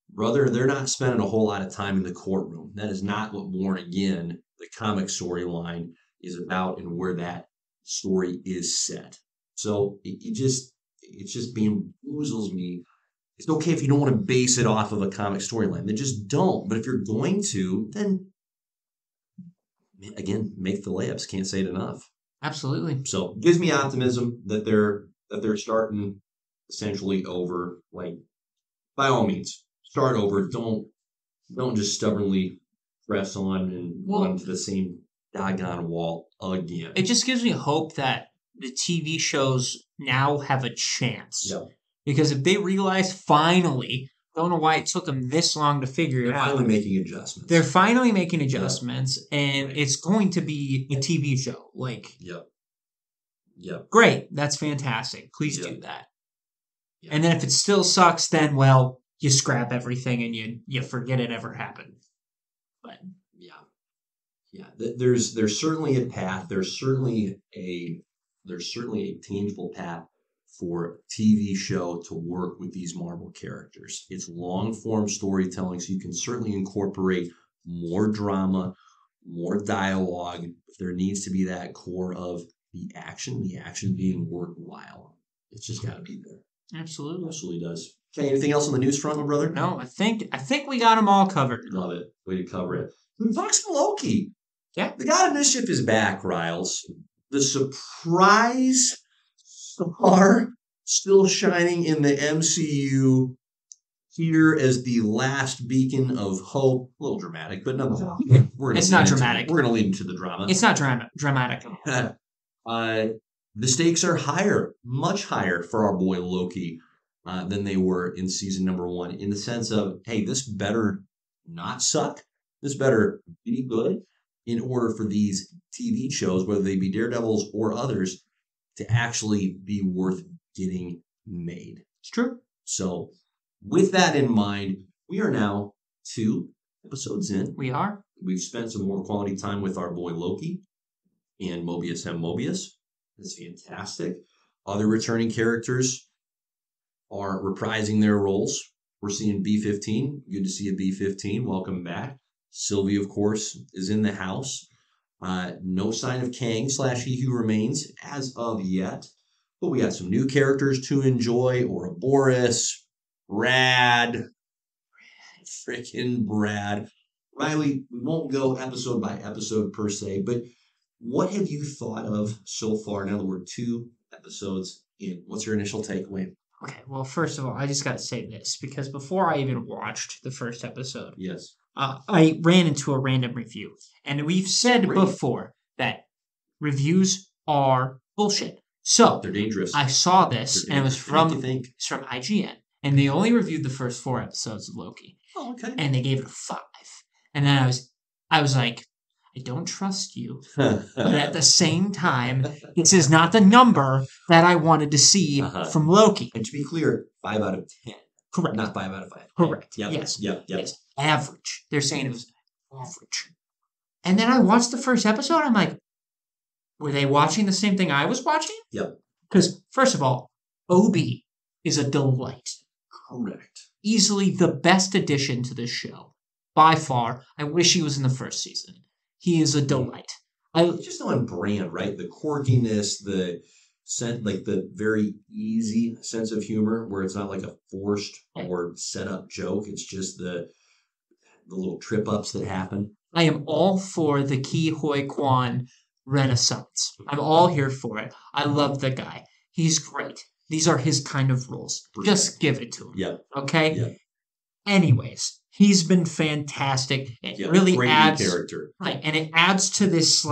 Speaker 2: brother, they're not spending a whole lot of time in the courtroom. That is not what Born Again, the comic storyline, is about and where that story is set. So it just bamboozles me. It's okay if you don't want to base it off of a comic storyline. Then just don't. But if you're going to, then again, make the layups. Can't say it enough.
Speaker 1: Absolutely.
Speaker 2: So it gives me optimism that they're starting essentially over. Like, by all means, start over. Don't just stubbornly press on and run to the same doggone wall again.
Speaker 1: It just gives me hope that the TV shows now have a chance.
Speaker 2: Yep.
Speaker 1: Because if they realize finally, don't know why it took them this long to figure it out.
Speaker 2: They're finally making adjustments.
Speaker 1: They're finally making adjustments, and it's going to be a TV show. Like,
Speaker 2: Yep.
Speaker 1: Great, that's fantastic. Please do that.
Speaker 2: Yep.
Speaker 1: And then if it still sucks, then well, you scrap everything and you forget it ever happened. But
Speaker 2: yeah, there's certainly a path. There's certainly a tangible path for TV show to work with these Marvel characters. It's long form storytelling, so you can certainly incorporate more drama, more dialogue. If there needs to be that core of the action being worthwhile. It's just got to be there.
Speaker 1: Absolutely.
Speaker 2: Absolutely does. Okay, anything else on the news front, my brother?
Speaker 1: No, I think we got them all covered.
Speaker 2: Love it. Way to cover it. Talk some Loki.
Speaker 1: Yeah.
Speaker 2: The God of Mischief is back, Riles. The surprise star still shining in the MCU here as the last beacon of hope. A little dramatic, but no.
Speaker 1: It's not dramatic.
Speaker 2: We're going to lead into the drama.
Speaker 1: It's not dramatic.
Speaker 2: The stakes are higher, much higher for our boy Loki than they were in season number 1, in the sense of, hey, this better not suck. This better be good in order for these TV shows, whether they be Daredevils or others, to actually be worth getting made.
Speaker 1: It's true.
Speaker 2: So with that in mind, we are now 2 episodes in.
Speaker 1: We are.
Speaker 2: We've spent some more quality time with our boy Loki and Mobius M. Mobius. That's fantastic. Other returning characters are reprising their roles. We're seeing B-15. Good to see a B-15. Welcome back. Sylvie, of course, is in the house. No sign of Kang / He Who Remains as of yet. But we got some new characters to enjoy. Ouroboros, Brad. Freaking Brad. Riley, we won't go episode by episode per se, but what have you thought of so far? Now that we're 2 episodes in, what's your initial takeaway?
Speaker 1: Okay, well, first of all, I just got to say this, because before I even watched the first episode,
Speaker 2: Yes.
Speaker 1: I ran into a random review. And we've said before that reviews are bullshit. So
Speaker 2: They're dangerous.
Speaker 1: I saw this, and it was from IGN. And they only reviewed the first 4 episodes of Loki.
Speaker 2: Oh, okay.
Speaker 1: And they gave it a 5. And then I was like, I don't trust you. But at the same time, this is not the number that I wanted to see from Loki.
Speaker 2: And to be clear, 5 out of 10.
Speaker 1: Correct.
Speaker 2: Not 5 out of 5.
Speaker 1: Correct.
Speaker 2: Yep.
Speaker 1: Yes.
Speaker 2: Yep.
Speaker 1: Yes. Average. They're saying it was average. And then I watched the first episode. I'm like, were they watching the same thing I was watching?
Speaker 2: Yep.
Speaker 1: Because, first of all, Obi is a delight.
Speaker 2: Correct.
Speaker 1: Easily the best addition to this show. by far. I wish he was in the first season. He is a delight.
Speaker 2: He's just on brand, right? The quirkiness, the very easy sense of humor, where it's not like a forced or set up joke. It's just the little trip ups that happen.
Speaker 1: I am all for the Ki Hoi Kwan renaissance. I'm all here for it. I love the guy. He's great. These are his kind of roles. Just give it to him.
Speaker 2: Yeah.
Speaker 1: Okay?
Speaker 2: Yeah.
Speaker 1: Anyways, he's been fantastic. It really adds
Speaker 2: character.
Speaker 1: Right, and it adds to this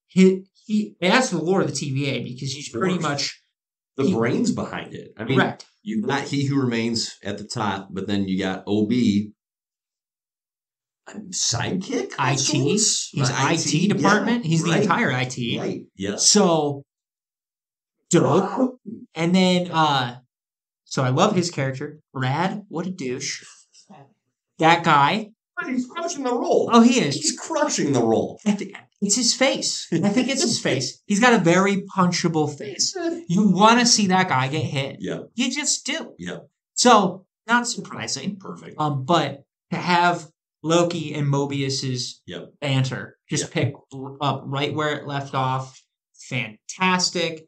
Speaker 1: he adds to the lore of the TVA because he's pretty much
Speaker 2: the brains behind it. I mean, correct. You've got He Who Remains at the top, but then you got OB, sidekick,
Speaker 1: IT. He's IT department. Yeah, he's the entire IT.
Speaker 2: Right. Yeah.
Speaker 1: So dope. And then so I love his character. Brad, what a douche. That guy.
Speaker 2: But he's crushing the role.
Speaker 1: Oh, he is.
Speaker 2: He's crushing the role.
Speaker 1: It's his face. I think it's his face. He's got a very punchable face. You want to see that guy get hit.
Speaker 2: Yeah.
Speaker 1: You just do.
Speaker 2: Yeah.
Speaker 1: So, not surprising.
Speaker 2: Perfect.
Speaker 1: But to have Loki and Mobius's banter just pick up right where it left off, fantastic.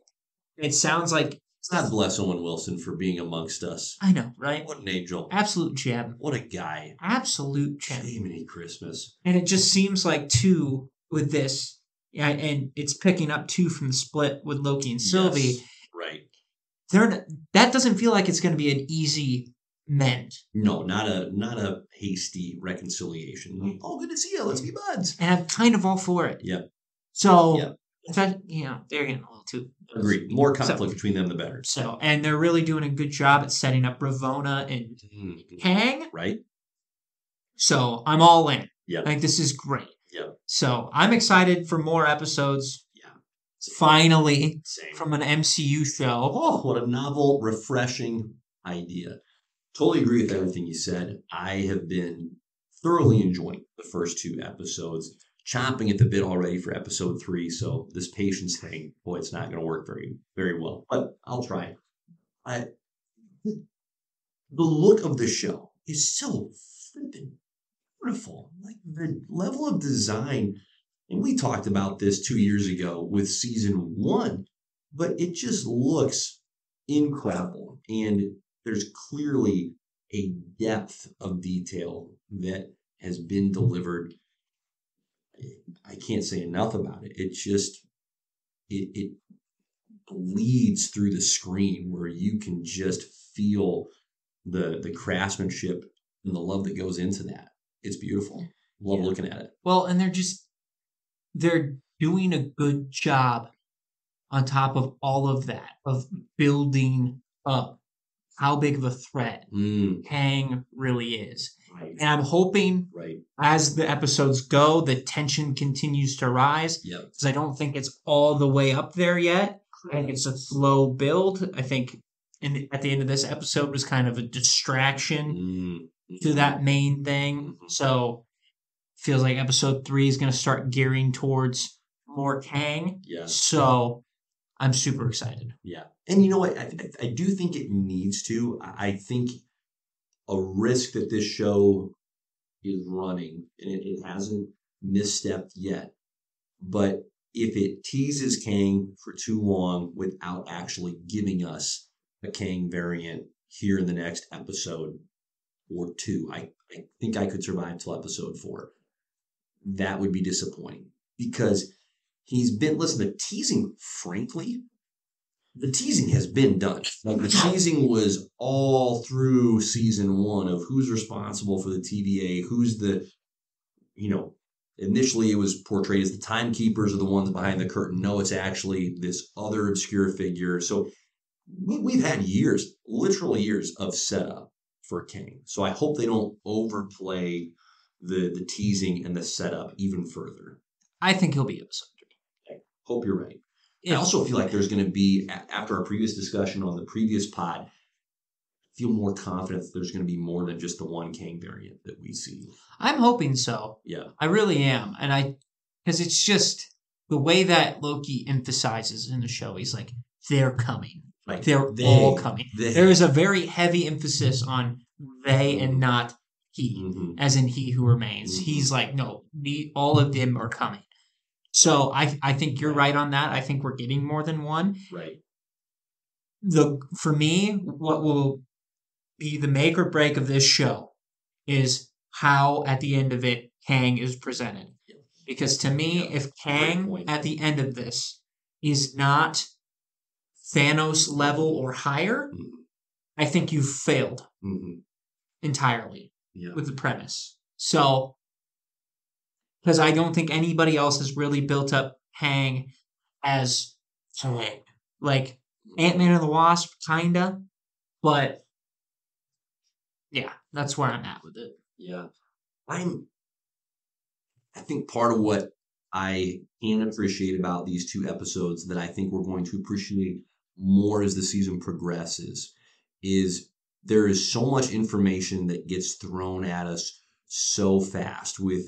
Speaker 1: It sounds like...
Speaker 2: God bless Owen Wilson for being amongst us.
Speaker 1: I know, right?
Speaker 2: What an angel.
Speaker 1: Absolute gem.
Speaker 2: What a guy.
Speaker 1: Absolute gem.
Speaker 2: Jiminy Christmas.
Speaker 1: And it just seems like, too, with this, and it's picking up, too, from the split with Loki and Sylvie.
Speaker 2: Yes, right.
Speaker 1: That doesn't feel like it's going to be an easy mend.
Speaker 2: No, not a hasty reconciliation. Oh, good to see you. Let's be buds.
Speaker 1: And I'm kind of all for it.
Speaker 2: Yeah.
Speaker 1: So... Yeah. In fact, they're getting a little too...
Speaker 2: Agreed. More conflict between them, the better.
Speaker 1: So, and they're really doing a good job at setting up Ravonna and Kang.
Speaker 2: Right.
Speaker 1: So, I'm all in.
Speaker 2: Yeah.
Speaker 1: I think this is great.
Speaker 2: Yeah.
Speaker 1: So, I'm excited for more episodes.
Speaker 2: Yeah.
Speaker 1: Finally, from an MCU show.
Speaker 2: Oh, what a novel, refreshing idea. Totally agree with everything you said. I have been thoroughly enjoying the first 2 episodes. Chomping at the bit already for episode 3, so this patience thing, boy, it's not going to work very, very well. But I'll try it. The look of the show is so flippin' beautiful. Like the level of design, and we talked about this 2 years ago with season 1, but it just looks incredible. And there's clearly a depth of detail that has been delivered. I can't say enough about it. It just, it bleeds through the screen where you can just feel the craftsmanship and the love that goes into that. It's beautiful. Love looking at it.
Speaker 1: Well, and they're doing a good job on top of all of that, of building up how big of a threat Kang really is.
Speaker 2: Right.
Speaker 1: And I'm hoping as the episodes go, the tension continues to rise. Because I don't think it's all the way up there yet. I think it's a slow build. I think at the end of this episode was kind of a distraction to that main thing. So it feels like episode 3 is going to start gearing towards more Kang.
Speaker 2: Yeah.
Speaker 1: So I'm super excited.
Speaker 2: Yeah. And you know what? I do think it needs to. I think a risk that this show is running, and it hasn't misstepped yet, but if it teases Kang for too long without actually giving us a Kang variant here in the next episode or 2, I think I could survive till episode 4. That would be disappointing because the teasing, frankly, the teasing has been done. Like the teasing was all through season 1 of who's responsible for the TVA, who's initially it was portrayed as the timekeepers are the ones behind the curtain. No, it's actually this other obscure figure. So we've had years, literal years of setup for Kang. So I hope they don't overplay the teasing and the setup even further.
Speaker 1: I think he'll be episode 3.
Speaker 2: Okay. Hope you're right. I also feel like there's going to be, after our previous discussion on the previous pod, feel more confident that there's going to be more than just the one Kang variant that we see.
Speaker 1: I'm hoping so.
Speaker 2: Yeah.
Speaker 1: I really am. And because it's just the way that Loki emphasizes in the show, he's like, they're coming. Like they're all coming. There is a very heavy emphasis on they and not he, as in he who remains. He's like, no, all of them are coming. So I think you're right on that. I think we're getting more than one.
Speaker 2: Right.
Speaker 1: For me, what will be the make or break of this show is how at the end of it Kang is presented. Because to me, if Kang at the end of this is not Thanos level or higher, I think you've failed entirely with the premise. So, because I don't think anybody else has really built up Kang as like Ant-Man and the Wasp, kinda, but yeah, that's where I'm at with it.
Speaker 2: Yeah, I think part of what I can appreciate about these 2 episodes that I think we're going to appreciate more as the season progresses is there is so much information that gets thrown at us so fast with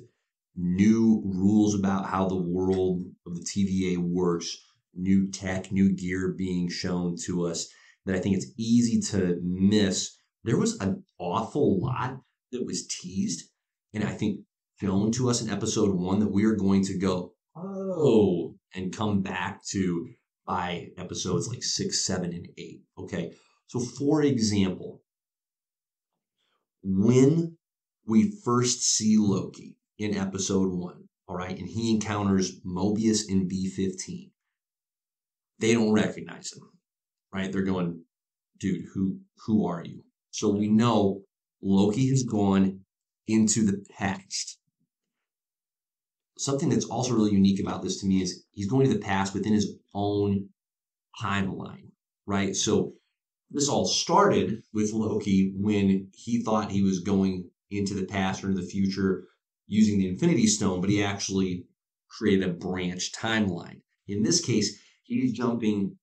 Speaker 2: new rules about how the world of the TVA works, new tech, new gear being shown to us that I think it's easy to miss. There was an awful lot that was teased, and I think shown to us in episode 1 that we are going to go, oh, and come back to by episodes like 6, 7, and 8. Okay. So for example, when we first see Loki in episode 1, all right, and he encounters Mobius in B-15, they don't recognize him, right? They're going, dude, who are you? So we know Loki has gone into the past. Something that's also really unique about this to me is he's going to the past within his own timeline, right? So this all started with Loki when he thought he was going into the past or into the future using the Infinity Stone, but he actually created a branch timeline. In this case, he's jumping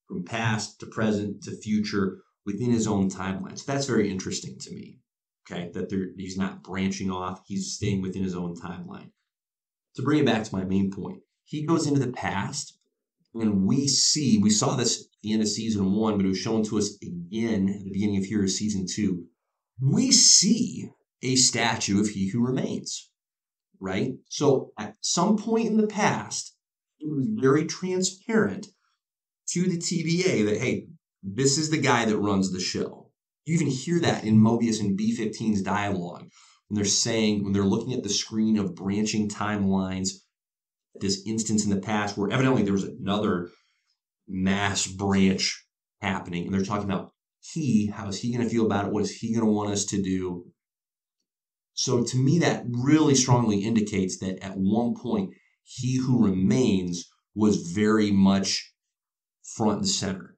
Speaker 2: from past to present to future within his own timeline. So that's very interesting to me, okay, that he's not branching off. He's staying within his own timeline. To bring it back to my main point, he goes into the past, and we saw this at the end of season 1, but it was shown to us again at the beginning of here of season 2. We see a statue of He Who Remains, right? So at some point in the past, it was very transparent to the TVA that, hey, this is the guy that runs the show. You even hear that in Mobius and B-15's dialogue. When they're looking at the screen of branching timelines, this instance in the past where evidently there was another mass branch happening, and they're talking about how is he going to feel about it? What is he going to want us to do? So to me, that really strongly indicates that at one point, He Who Remains was very much front and center.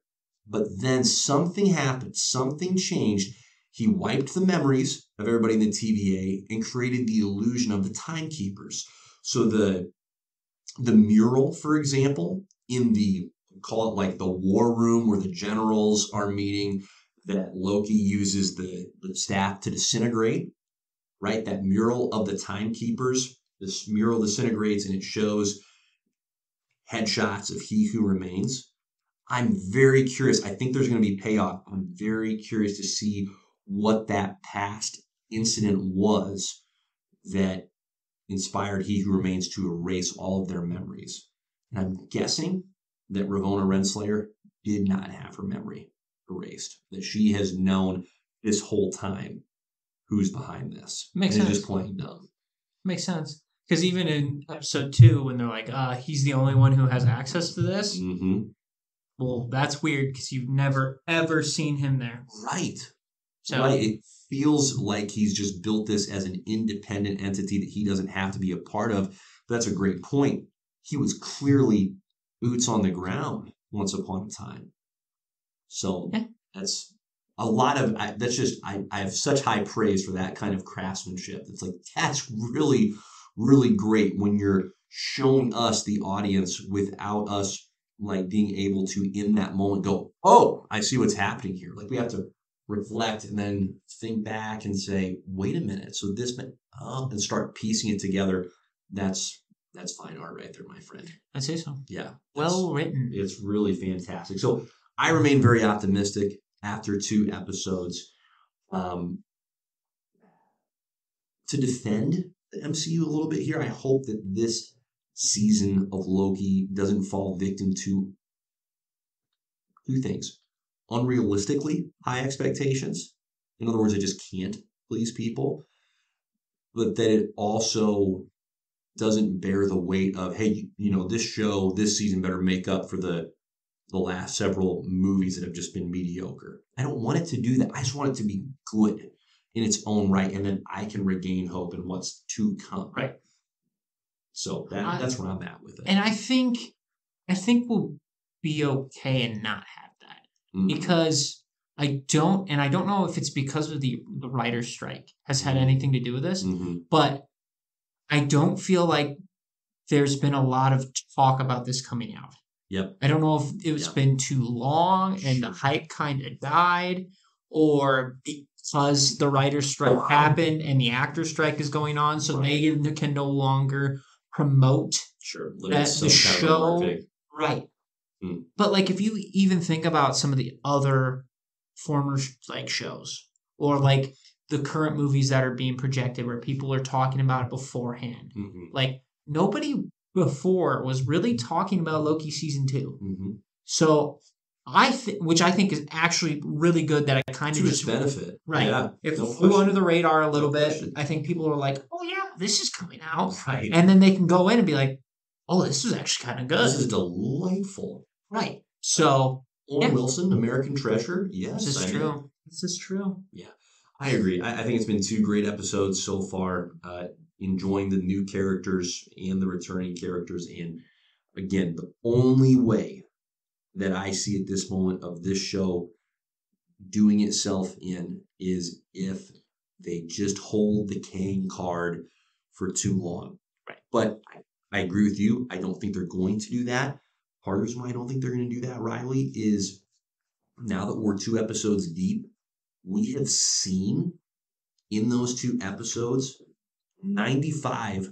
Speaker 2: But then something happened, something changed. He wiped the memories of everybody in the TVA and created the illusion of the timekeepers. So the mural, for example, in call it like the war room where the generals are meeting, that Loki uses the staff to disintegrate, right? That mural of the timekeepers, this mural disintegrates and it shows headshots of He Who Remains. I'm very curious. I think there's going to be payoff. I'm very curious to see what that past incident was that inspired He Who Remains to erase all of their memories. And I'm guessing that Ravonna Renslayer did not have her memory erased, that she has known this whole time who's behind this.
Speaker 1: Makes sense.
Speaker 2: Just playing dumb.
Speaker 1: Makes sense. Because even in episode 2, when they're like, he's the only one who has access to this, well, that's weird because you've never, ever seen him there.
Speaker 2: Right.
Speaker 1: So
Speaker 2: right. It feels like he's just built this as an independent entity that he doesn't have to be a part of. But that's a great point. He was clearly boots on the ground once upon a time. So that's a lot of, I have such high praise for that kind of craftsmanship. It's like, that's really, really great when you're showing us, the audience, without us like being able to in that moment go, oh, I see what's happening here. Like we have to reflect and then think back and say, wait a minute. So this meant, and start piecing it together. That's fine art right there, my friend.
Speaker 1: I'd say so.
Speaker 2: Yeah.
Speaker 1: Well written.
Speaker 2: It's really fantastic. So I remain very optimistic after 2 episodes. to defend the MCU a little bit here, I hope that this season of Loki doesn't fall victim to two things. Unrealistically high expectations. In other words, it just can't please people. But that it also doesn't bear the weight of, hey, this show, this season better make up for the last several movies that have just been mediocre. I don't want it to do that. I just want it to be good in its own right, and then I can regain hope in what's to come.
Speaker 1: Right.
Speaker 2: So that's where I'm at with it.
Speaker 1: And I think we'll be okay and not have that because I don't know if it's because of the writer's strike has had anything to do with this, but I don't feel like there's been a lot of talk about this coming out.
Speaker 2: Yep.
Speaker 1: I don't know if it's been too long and the hype kind of died, or because the writer's strike happened and the actor's strike is going on, so they can no longer promote the show. Right. But like if you even think about some of the other former like shows or like the current movies that are being projected where people are talking about it beforehand, like nobody before was really talking about Loki season 2. So which I think is actually really good that I kind of just
Speaker 2: benefit.
Speaker 1: Right.
Speaker 2: Yeah,
Speaker 1: it flew under the radar a little bit. I think people are like, oh yeah, this is coming out.
Speaker 2: Right.
Speaker 1: And then they can go in and be like, oh, this is actually kind of good.
Speaker 2: This is delightful.
Speaker 1: Right. So
Speaker 2: Owen Wilson, American Treasure. Yes.
Speaker 1: This is true. This is true.
Speaker 2: Yeah. I agree. I think it's been 2 great episodes so far. Enjoying the new characters and the returning characters. And again, the only way that I see at this moment of this show doing itself in is if they just hold the Kang card for too long.
Speaker 1: Right.
Speaker 2: But I agree with you. I don't think they're going to do that. Part of the reason why I don't think they're going to do that, Riley, is now that we're 2 episodes deep, we have seen in those 2 episodes 95%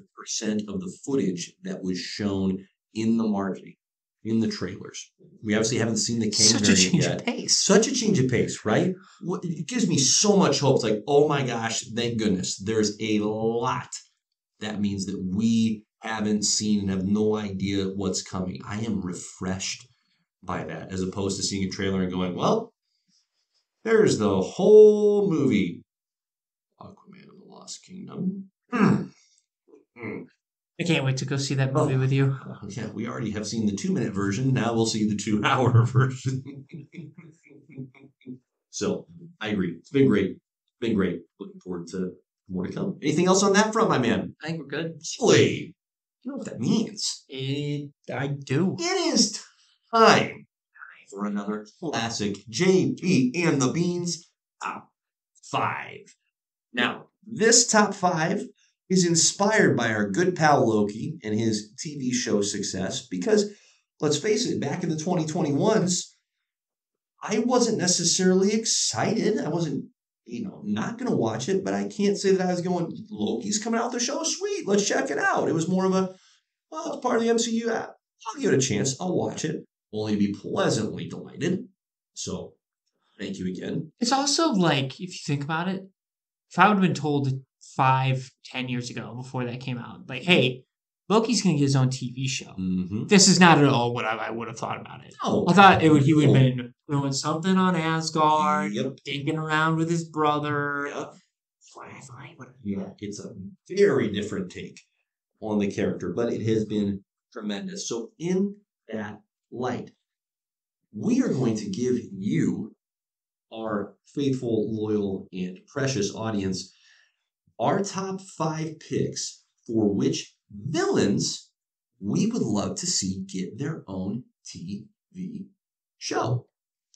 Speaker 2: of the footage that was shown in the marketing, in the trailers. We obviously haven't seen the Kang variant yet. Such a change of pace. Such a change of pace, right? It gives me so much hope. It's like, oh my gosh, thank goodness. There's a lot. That means that we haven't seen and have no idea what's coming. I am refreshed by that, as opposed to seeing a trailer and going, well, there's the whole movie. Aquaman and the Lost Kingdom.
Speaker 1: I can't wait to go see that movie with you.
Speaker 2: Yeah, we already have seen the 2-minute version. Now we'll see the 2-hour version. So I agree. It's been great. Been great. Looking forward to more to come. Anything else on that front, my man?
Speaker 1: I think we're good.
Speaker 2: Silly. You know what that means?
Speaker 1: I do.
Speaker 2: It is time for another classic JP and the Beans Top 5. Now, this Top 5 is inspired by our good pal Loki and his TV show success because, let's face it, back in the 2021s, I wasn't necessarily excited. I wasn't, not going to watch it, but I can't say that I was going, Loki's coming out the show, sweet, let's check it out. It was more of a, well, it's part of the MCU app. I'll give it a chance. I'll watch it, only to be pleasantly delighted. So, thank you again.
Speaker 1: It's also like, if you think about it, if I would have been told 5-10 years ago before that came out, like, hey, Loki's going to get his own TV show. This is not at all what I would have thought about it.
Speaker 2: No.
Speaker 1: I thought he would have been doing something on Asgard, digging around with his brother.
Speaker 2: Yeah, it's a very different take on the character, but it has been tremendous. So in that light, we are going to give you, our faithful, loyal, and precious audience, our top 5 picks for which villains we would love to see get their own TV show.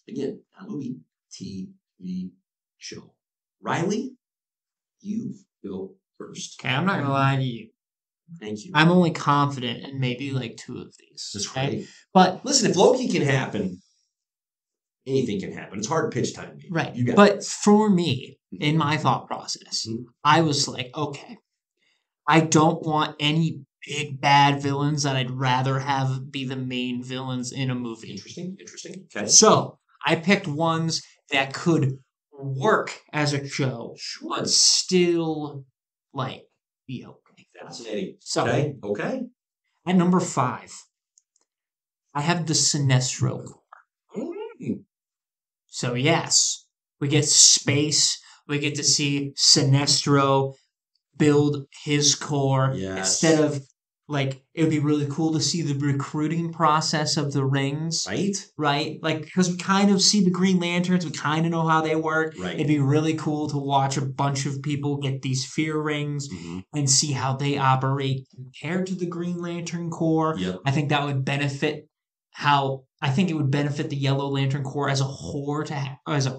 Speaker 2: Again, not movie, TV show. Riley, you go first.
Speaker 1: Okay, I'm not going to lie to you.
Speaker 2: Thank you.
Speaker 1: I'm only confident in maybe like 2 of these.
Speaker 2: That's right.
Speaker 1: But
Speaker 2: listen, if Loki can happen, anything can happen. It's hard pitch time. Maybe.
Speaker 1: Right. But for me, in my thought process, I was like, okay, I don't want any big bad villains that I'd rather have be the main villains in a movie.
Speaker 2: Interesting. Okay.
Speaker 1: So I picked ones that could work as a show, but still like be okay.
Speaker 2: Fascinating.
Speaker 1: So
Speaker 2: Okay.
Speaker 1: at number 5, I have the Sinestro Corps. So yes, we get space. We get to see Sinestro build his core instead of like it would be really cool to see the recruiting process of the rings, right? Like because we kind of see the Green Lanterns, we kind of know how they work.
Speaker 2: Right.
Speaker 1: It'd be really cool to watch a bunch of people get these fear rings and see how they operate compared to the Green Lantern Corps.
Speaker 2: Yep.
Speaker 1: I think that would benefit it would benefit the Yellow Lantern Corps as a whore as a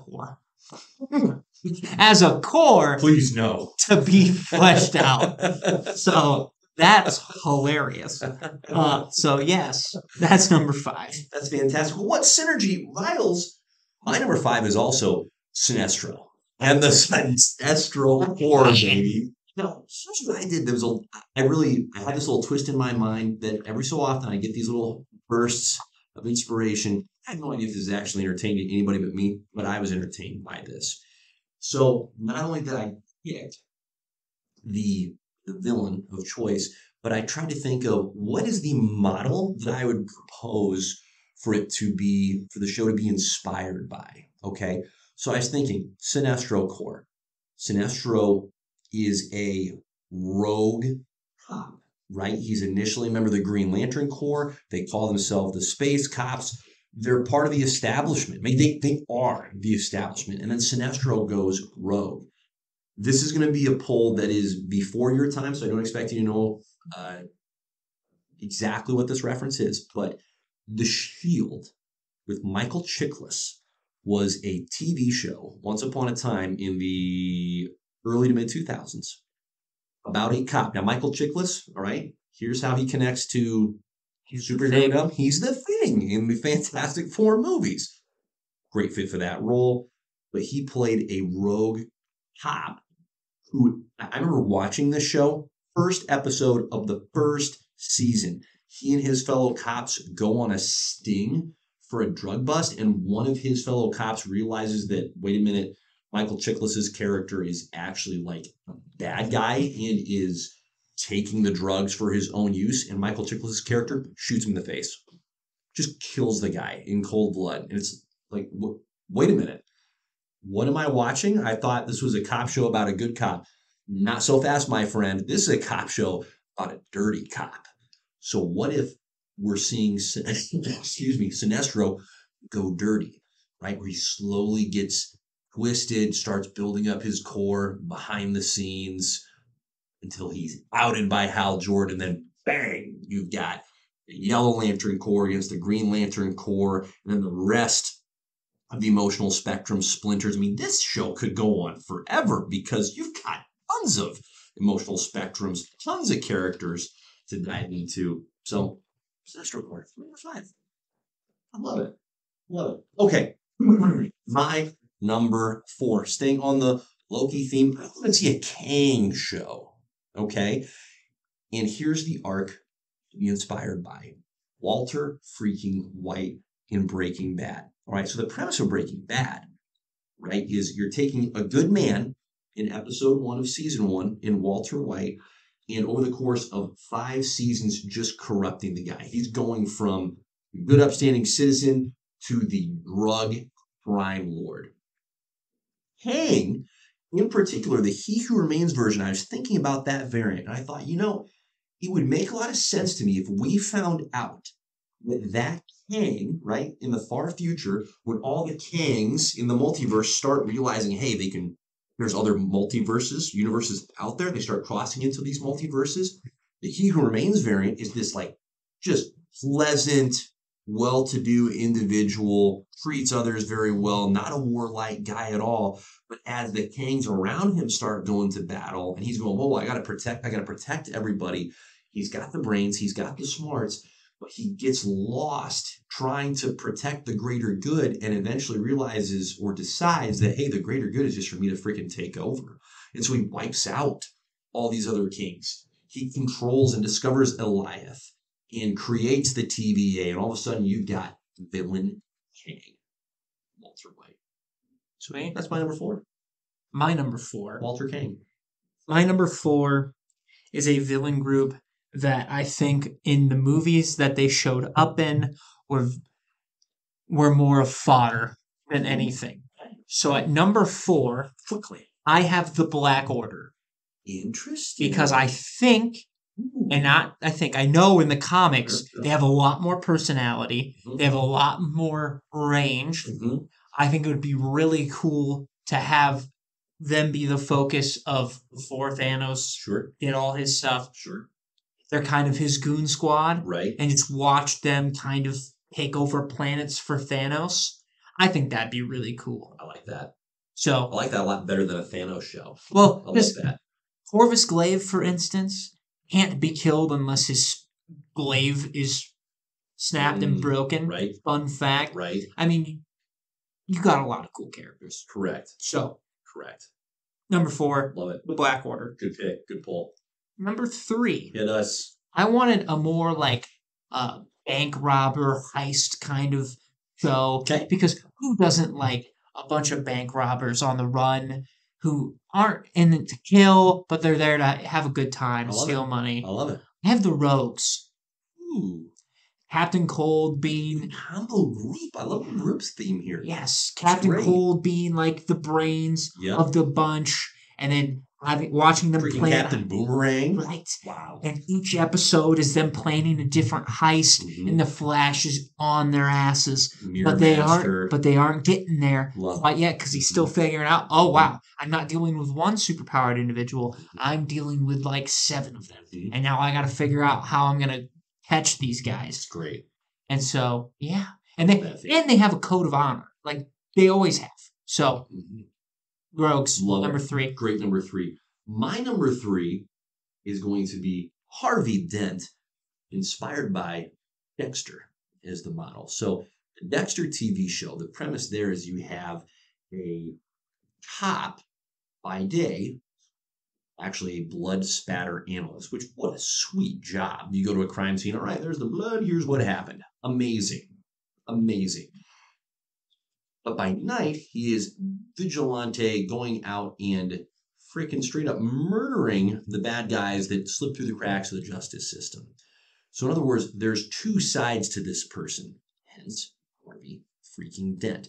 Speaker 1: core.
Speaker 2: Please no.
Speaker 1: To be fleshed out. So that's hilarious. So yes, that's number 5.
Speaker 2: That's fantastic. What synergy, Miles? My number 5 is also Sinestro. And the Sinestro Corps, baby. No, here's what I did. I had this little twist in my mind that every so often I get these little bursts of inspiration. I have no idea if this is actually entertaining to anybody but me, but I was entertained by this. So not only did I pick the villain of choice, but I tried to think of what is the model that I would propose for the show to be inspired by. Okay. So I was thinking Sinestro Corps. Sinestro is a rogue cop, right? He's initially a member of the Green Lantern Corps. They call themselves the Space Cops. They're part of the establishment. I mean, they are the establishment. And then Sinestro goes rogue. This is going to be a poll that is before your time, so I don't expect you to know exactly what this reference is. But The Shield with Michael Chiklis was a TV show once upon a time in the early to mid-2000s about a cop. Now, Michael Chiklis, all right, here's how he connects to superhero. He's the Thing in the Fantastic Four movies. Great fit for that role. But he played a rogue cop who, I remember watching this show, first episode of the first season. He and his fellow cops go on a sting for a drug bust, and one of his fellow cops realizes that, wait a minute, Michael Chiklis's character is actually like a bad guy and is taking the drugs for his own use, and Michael Chiklis's character shoots him in the face. Just kills the guy in cold blood. And it's like, wait a minute. What am I watching? I thought this was a cop show about a good cop. Not so fast, my friend. This is a cop show about a dirty cop. So what if we're seeing, Sinestro go dirty, right? Where he slowly gets twisted, starts building up his core behind the scenes until he's outed by Hal Jordan. Then bang, you've got the Yellow Lantern Corps against the Green Lantern Corps, and then the rest of the emotional spectrum splinters. I mean, this show could go on forever because you've got tons of emotional spectrums, tons of characters to dive into. So, Sinestro Corps, number 5. I love it. Love it. Okay. My number 4, staying on the Loki theme, I want to see a Kang show. Okay. And here's the arc to be inspired by Walter freaking White in Breaking Bad. All right. So the premise of Breaking Bad, right, is you're taking a good man in episode 1 of season 1 in Walter White, and over the course of 5 seasons, just corrupting the guy. He's going from good upstanding citizen to the drug crime lord. Kang, in particular, the He Who Remains version, I was thinking about that variant, and I thought, it would make a lot of sense to me if we found out that Kang, right, in the far future, when all the Kangs in the multiverse start realizing, hey, there's other universes out there, they start crossing into these multiverses. The He Who Remains variant is this like just pleasant, well-to-do individual, treats others very well, not a warlike guy at all. But as the Kangs around him start going to battle, and he's going, whoa, I gotta protect everybody. He's got the brains, he's got the smarts, but he gets lost trying to protect the greater good and eventually realizes or decides that, hey, the greater good is just for me to freaking take over. And so he wipes out all these other kings. He controls and discovers Eliath and creates the TVA, and all of a sudden you've got villain Kang, Walter White.
Speaker 1: Sweet.
Speaker 2: That's my number 4.
Speaker 1: My number 4.
Speaker 2: Walter Kang.
Speaker 1: My number 4 is a villain group that I think in the movies that they showed up in were more of fodder than anything. So at number 4,
Speaker 2: Quickly.
Speaker 1: I have the Black Order.
Speaker 2: Interesting.
Speaker 1: Because I think, and not I think, I know in the comics, they have a lot more personality. They have a lot more range. I think it would be really cool to have them be the focus of before Thanos did all his stuff. They're kind of his goon squad.
Speaker 2: Right.
Speaker 1: And just watch them kind of take over planets for Thanos. I think that'd be really cool.
Speaker 2: I like that.
Speaker 1: So
Speaker 2: I like that a lot better than a Thanos show.
Speaker 1: Well,
Speaker 2: I like that.
Speaker 1: Corvus Glaive, for instance, can't be killed unless his glaive is snapped and broken.
Speaker 2: Right.
Speaker 1: Fun fact.
Speaker 2: Right.
Speaker 1: I mean, you got a lot of cool characters.
Speaker 2: Correct.
Speaker 1: So,
Speaker 2: correct.
Speaker 1: Number 4,
Speaker 2: love it.
Speaker 1: The Black Order.
Speaker 2: Good pick. Good pull.
Speaker 1: Number 3.
Speaker 2: Hit us.
Speaker 1: I wanted a more like bank robber heist kind of show.
Speaker 2: Okay.
Speaker 1: Because who doesn't like a bunch of bank robbers on the run who aren't in it to kill, but they're there to have a good time, steal money?
Speaker 2: I love it.
Speaker 1: I have the Rogues.
Speaker 2: Ooh.
Speaker 1: Captain Cold being
Speaker 2: combo group. I love the group's theme here.
Speaker 1: Yes, Captain Cold being like the brains of the bunch, and then watching them plan.
Speaker 2: Captain Boomerang.
Speaker 1: Right.
Speaker 2: Wow.
Speaker 1: And each episode is them planning a different heist, and the Flash is on their asses, but they aren't getting there quite yet because he's still figuring out. Oh wow, I'm not dealing with one superpowered individual. I'm dealing with like 7 of them, and now I got to figure out how I'm gonna catch these guys.
Speaker 2: Great.
Speaker 1: And so yeah, and they have a code of honor, like they always have. So. Rogues, number 3.
Speaker 2: Great number 3. My number 3 is going to be Harvey Dent, inspired by Dexter as the model. So the Dexter TV show, the premise there is you have a cop by day, actually a blood spatter analyst, which what a sweet job. You go to a crime scene, all right, there's the blood, here's what happened. Amazing. Amazing. But by night, he is vigilante going out and freaking straight up murdering the bad guys that slip through the cracks of the justice system. So in other words, there's 2 sides to this person. Hence, Harvey freaking Dent.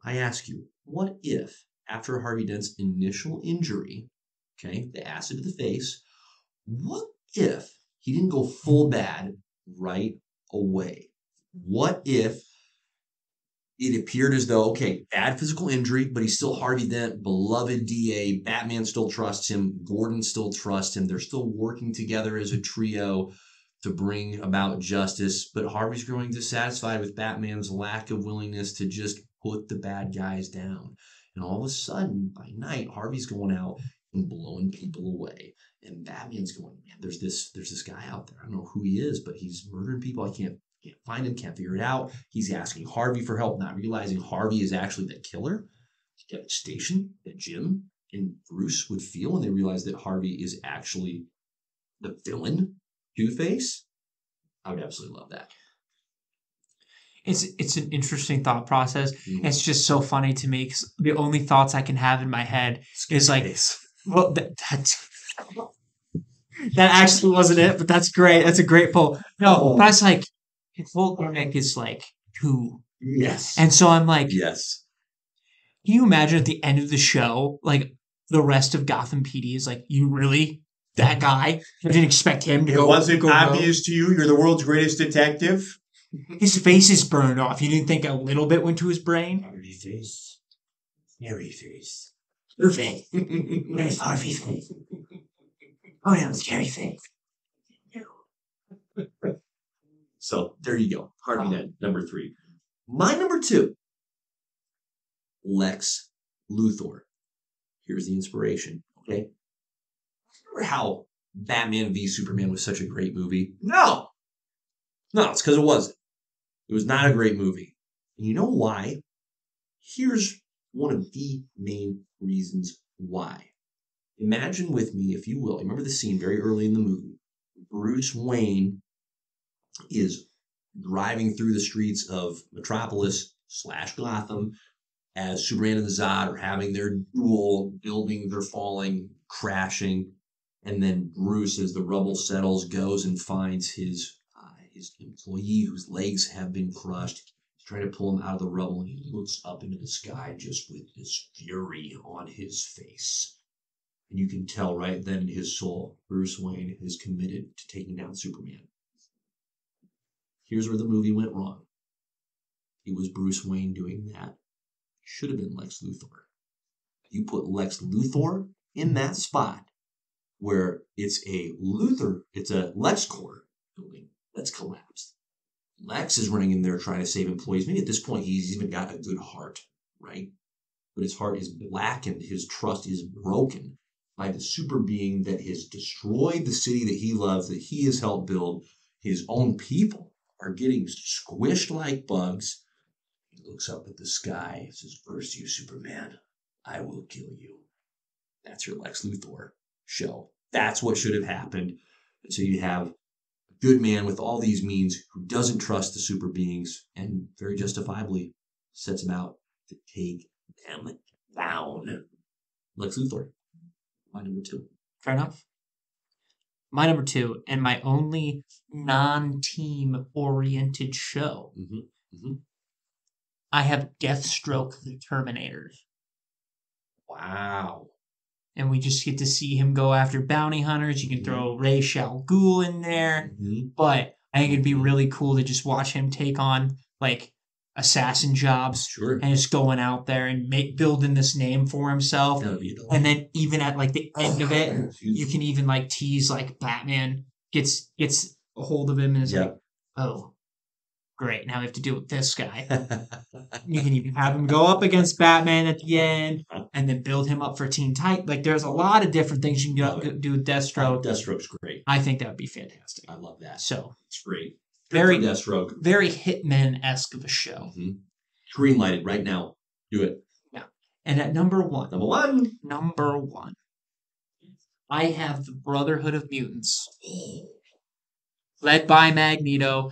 Speaker 2: I ask you, what if, after Harvey Dent's initial injury, okay, the acid to the face, what if he didn't go full bad right away? What if it appeared as though, okay, bad physical injury, but he's still Harvey Dent, beloved DA. Batman still trusts him. Gordon still trusts him. They're still working together as a trio to bring about justice. But Harvey's growing dissatisfied with Batman's lack of willingness to just put the bad guys down. And all of a sudden, by night, Harvey's going out and blowing people away. And Batman's going, man, there's this guy out there. I don't know who he is, but he's murdering people. I can't find him, can't figure it out. He's asking Harvey for help, not realizing Harvey is actually the killer. Devastation that Jim and Bruce would feel when they realize that Harvey is actually the villain, Two-Face. I would absolutely love that.
Speaker 1: It's an interesting thought process. It's just so funny to me because the only thoughts I can have in my head is like, well, that actually wasn't it, but that's great. That's a great poll. No, but I was like, Volcanic is like 2.
Speaker 2: Yes.
Speaker 1: And so I'm like,
Speaker 2: yes.
Speaker 1: Can you imagine at the end of the show, like the rest of Gotham PD is like, you really? That guy? I didn't expect him to go.
Speaker 3: It wasn't obvious to you? You're the world's greatest detective?
Speaker 1: His face is burned off. You didn't think a little bit went to his brain?
Speaker 3: Harvey face. Harvey face.
Speaker 1: Perfect. There's Harvey face. Oh, yeah, it's Harry face.
Speaker 2: So there you go. Harvey Dent, number 3. My number 2, Lex Luthor. Here's the inspiration, okay? Remember how Batman v Superman was such a great movie? No, it's because it wasn't. It was not a great movie. And you know why? Here's one of the main reasons why. Imagine with me, if you will, remember the scene very early in the movie. Bruce Wayne is driving through the streets of Metropolis / Gotham as Superman and the Zod are having their duel, building, they're falling, crashing, and then Bruce, as the rubble settles, goes and finds his employee whose legs have been crushed. He's trying to pull him out of the rubble, and he looks up into the sky just with this fury on his face. And you can tell right then in his soul, Bruce Wayne is committed to taking down Superman. Here's where the movie went wrong. It was Bruce Wayne doing that. Should have been Lex Luthor. You put Lex Luthor in that spot where it's a LexCorp building that's collapsed. Lex is running in there trying to save employees. Maybe at this point he's even got a good heart, right? But his heart is blackened. His trust is broken by the super being that has destroyed the city that he loves, that he has helped build. His own people are getting squished like bugs. He looks up at the sky and says, "First you, Superman, I will kill you." That's your Lex Luthor show. That's what should have happened. And so you have a good man with all these means who doesn't trust the super beings and very justifiably sets him out to take them down. Lex Luthor. My number 2.
Speaker 1: Fair enough. My number 2, and my only non-team oriented show. I have Deathstroke the Terminator.
Speaker 2: Wow.
Speaker 1: And we just get to see him go after bounty hunters. You can throw Ra's al Ghul in there. But I think it'd be really cool to just watch him take on, like, assassin jobs.
Speaker 2: Sure.
Speaker 1: And just going out there and building this name for himself.
Speaker 2: That would be
Speaker 1: and then even at, like, the end of it, you can even, like, tease, like, Batman gets a hold of him and is like, oh, great, now we have to deal with this guy. You can even have him go up against Batman at the end and then build him up for Teen Titan. Like, there's a lot of different things you can do with Deathstroke.
Speaker 2: Deathstroke's great.
Speaker 1: I think that would be fantastic.
Speaker 2: I love that.
Speaker 1: So
Speaker 2: it's great.
Speaker 1: Very
Speaker 2: Deathstroke.
Speaker 1: Very Hitman-esque of a show.
Speaker 2: Greenlighted right now. Do it.
Speaker 1: Yeah. And at number 1.
Speaker 2: Number
Speaker 1: 1. I have the Brotherhood of Mutants. Led by Magneto.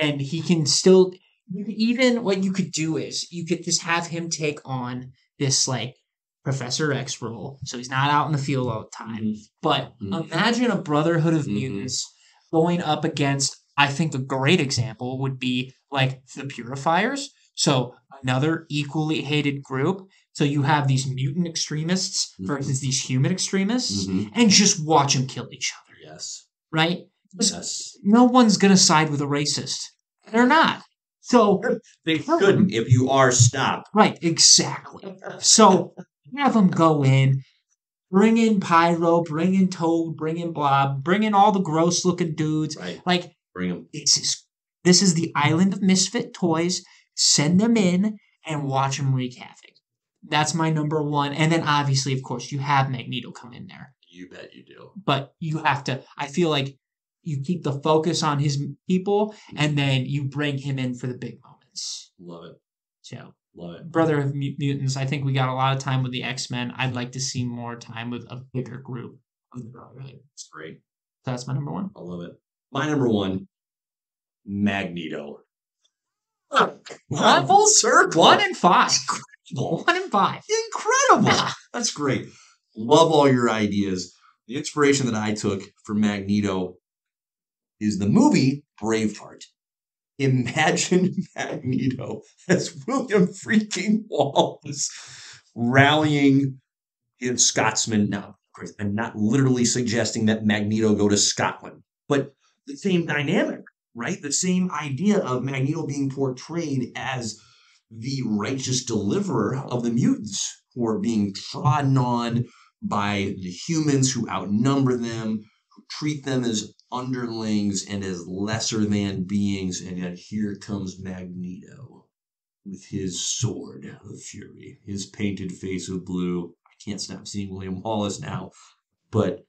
Speaker 1: And he can still, even what you could do is you could just have him take on this, like, Professor X role. So he's not out in the field all the time. But imagine a Brotherhood of Mutants going up against, I think a great example would be, like, the Purifiers. So another equally hated group. So you have these mutant extremists versus these human extremists. And just watch them kill each other.
Speaker 2: Yes.
Speaker 1: Right?
Speaker 2: Yes.
Speaker 1: No one's going to side with a racist. They're not. So
Speaker 2: they couldn't if you are stopped.
Speaker 1: Right, exactly. So have them go in, bring in Pyro, bring in Toad, bring in Blob, bring in all the gross looking dudes.
Speaker 2: Right.
Speaker 1: Like,
Speaker 2: bring them.
Speaker 1: This is the island of misfit toys. Send them in and watch them wreak havoc. That's my number 1. And then obviously, of course, you have Magneto come in there.
Speaker 2: You bet you do.
Speaker 1: But you have to, I feel like, you keep the focus on his people, and then you bring him in for the big moments.
Speaker 2: Love it.
Speaker 1: So,
Speaker 2: love it.
Speaker 1: Brother of Mutants, I think we got a lot of time with the X-Men. I'd like to see more time with a bigger group of the Brotherhood.
Speaker 2: It's great.
Speaker 1: So that's my number 1.
Speaker 2: I love it. My number 1, Magneto.
Speaker 1: Full circle. 1 and 5.
Speaker 2: Incredible.
Speaker 1: 1 and 5.
Speaker 2: Incredible. That's great. Love all your ideas. The inspiration that I took for Magneto is the movie Braveheart. Imagine Magneto as William freaking Wallace rallying his Scotsmen. Now, of course, I'm not literally suggesting that Magneto go to Scotland, but the same dynamic, right? The same idea of Magneto being portrayed as the righteous deliverer of the mutants who are being trodden on by the humans who outnumber them, who treat them as underlings and as lesser than beings. And yet here comes Magneto with his sword of fury, his painted face of blue. I can't stop seeing William Wallace now, but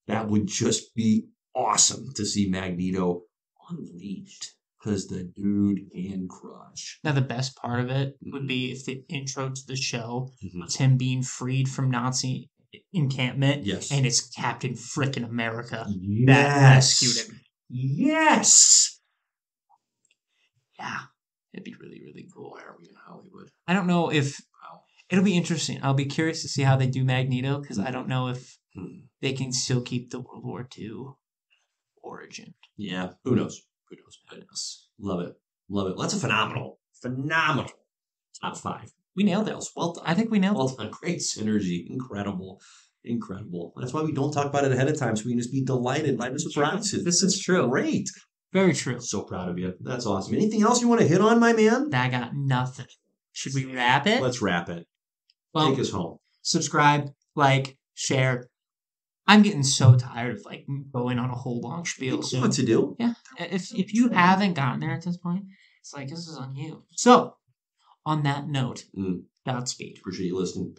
Speaker 2: that would just be awesome to see Magneto unleashed, because the dude can crush.
Speaker 1: Now, the best part of it would be if the intro to the show was him being freed from Nazi encampment.
Speaker 2: Yes.
Speaker 1: And it's Captain Frickin' America
Speaker 2: Yes.
Speaker 1: that rescued him.
Speaker 2: Yes.
Speaker 1: Yeah. It'd be really, really cool.
Speaker 2: Why are we in Hollywood?
Speaker 1: I don't know if it'll be interesting. I'll be curious to see how they do Magneto because I don't know if they can still keep the World War II origin.
Speaker 2: Yeah, who knows? Who knows? Love it. That's a phenomenal top 5.
Speaker 1: We nailed it.
Speaker 2: Well done.
Speaker 1: I think we nailed
Speaker 2: Well
Speaker 1: it.
Speaker 2: done. Great synergy. Incredible. That's why we don't talk about it ahead of time, so we can just be delighted by the surprises.
Speaker 1: This is true.
Speaker 2: Great.
Speaker 1: Very true.
Speaker 2: So proud of you. That's awesome. Anything else you want to hit on, my man?
Speaker 1: I got nothing. Should we wrap it?
Speaker 2: Let's wrap it.
Speaker 1: Well,
Speaker 2: Take us home.
Speaker 1: subscribe, like, share. I'm getting so tired of like going on a whole long spiel.
Speaker 2: So what to do?
Speaker 1: Yeah. If you haven't gotten there at this point, it's like this is on you. So, on that note, Godspeed.
Speaker 2: Appreciate you listening.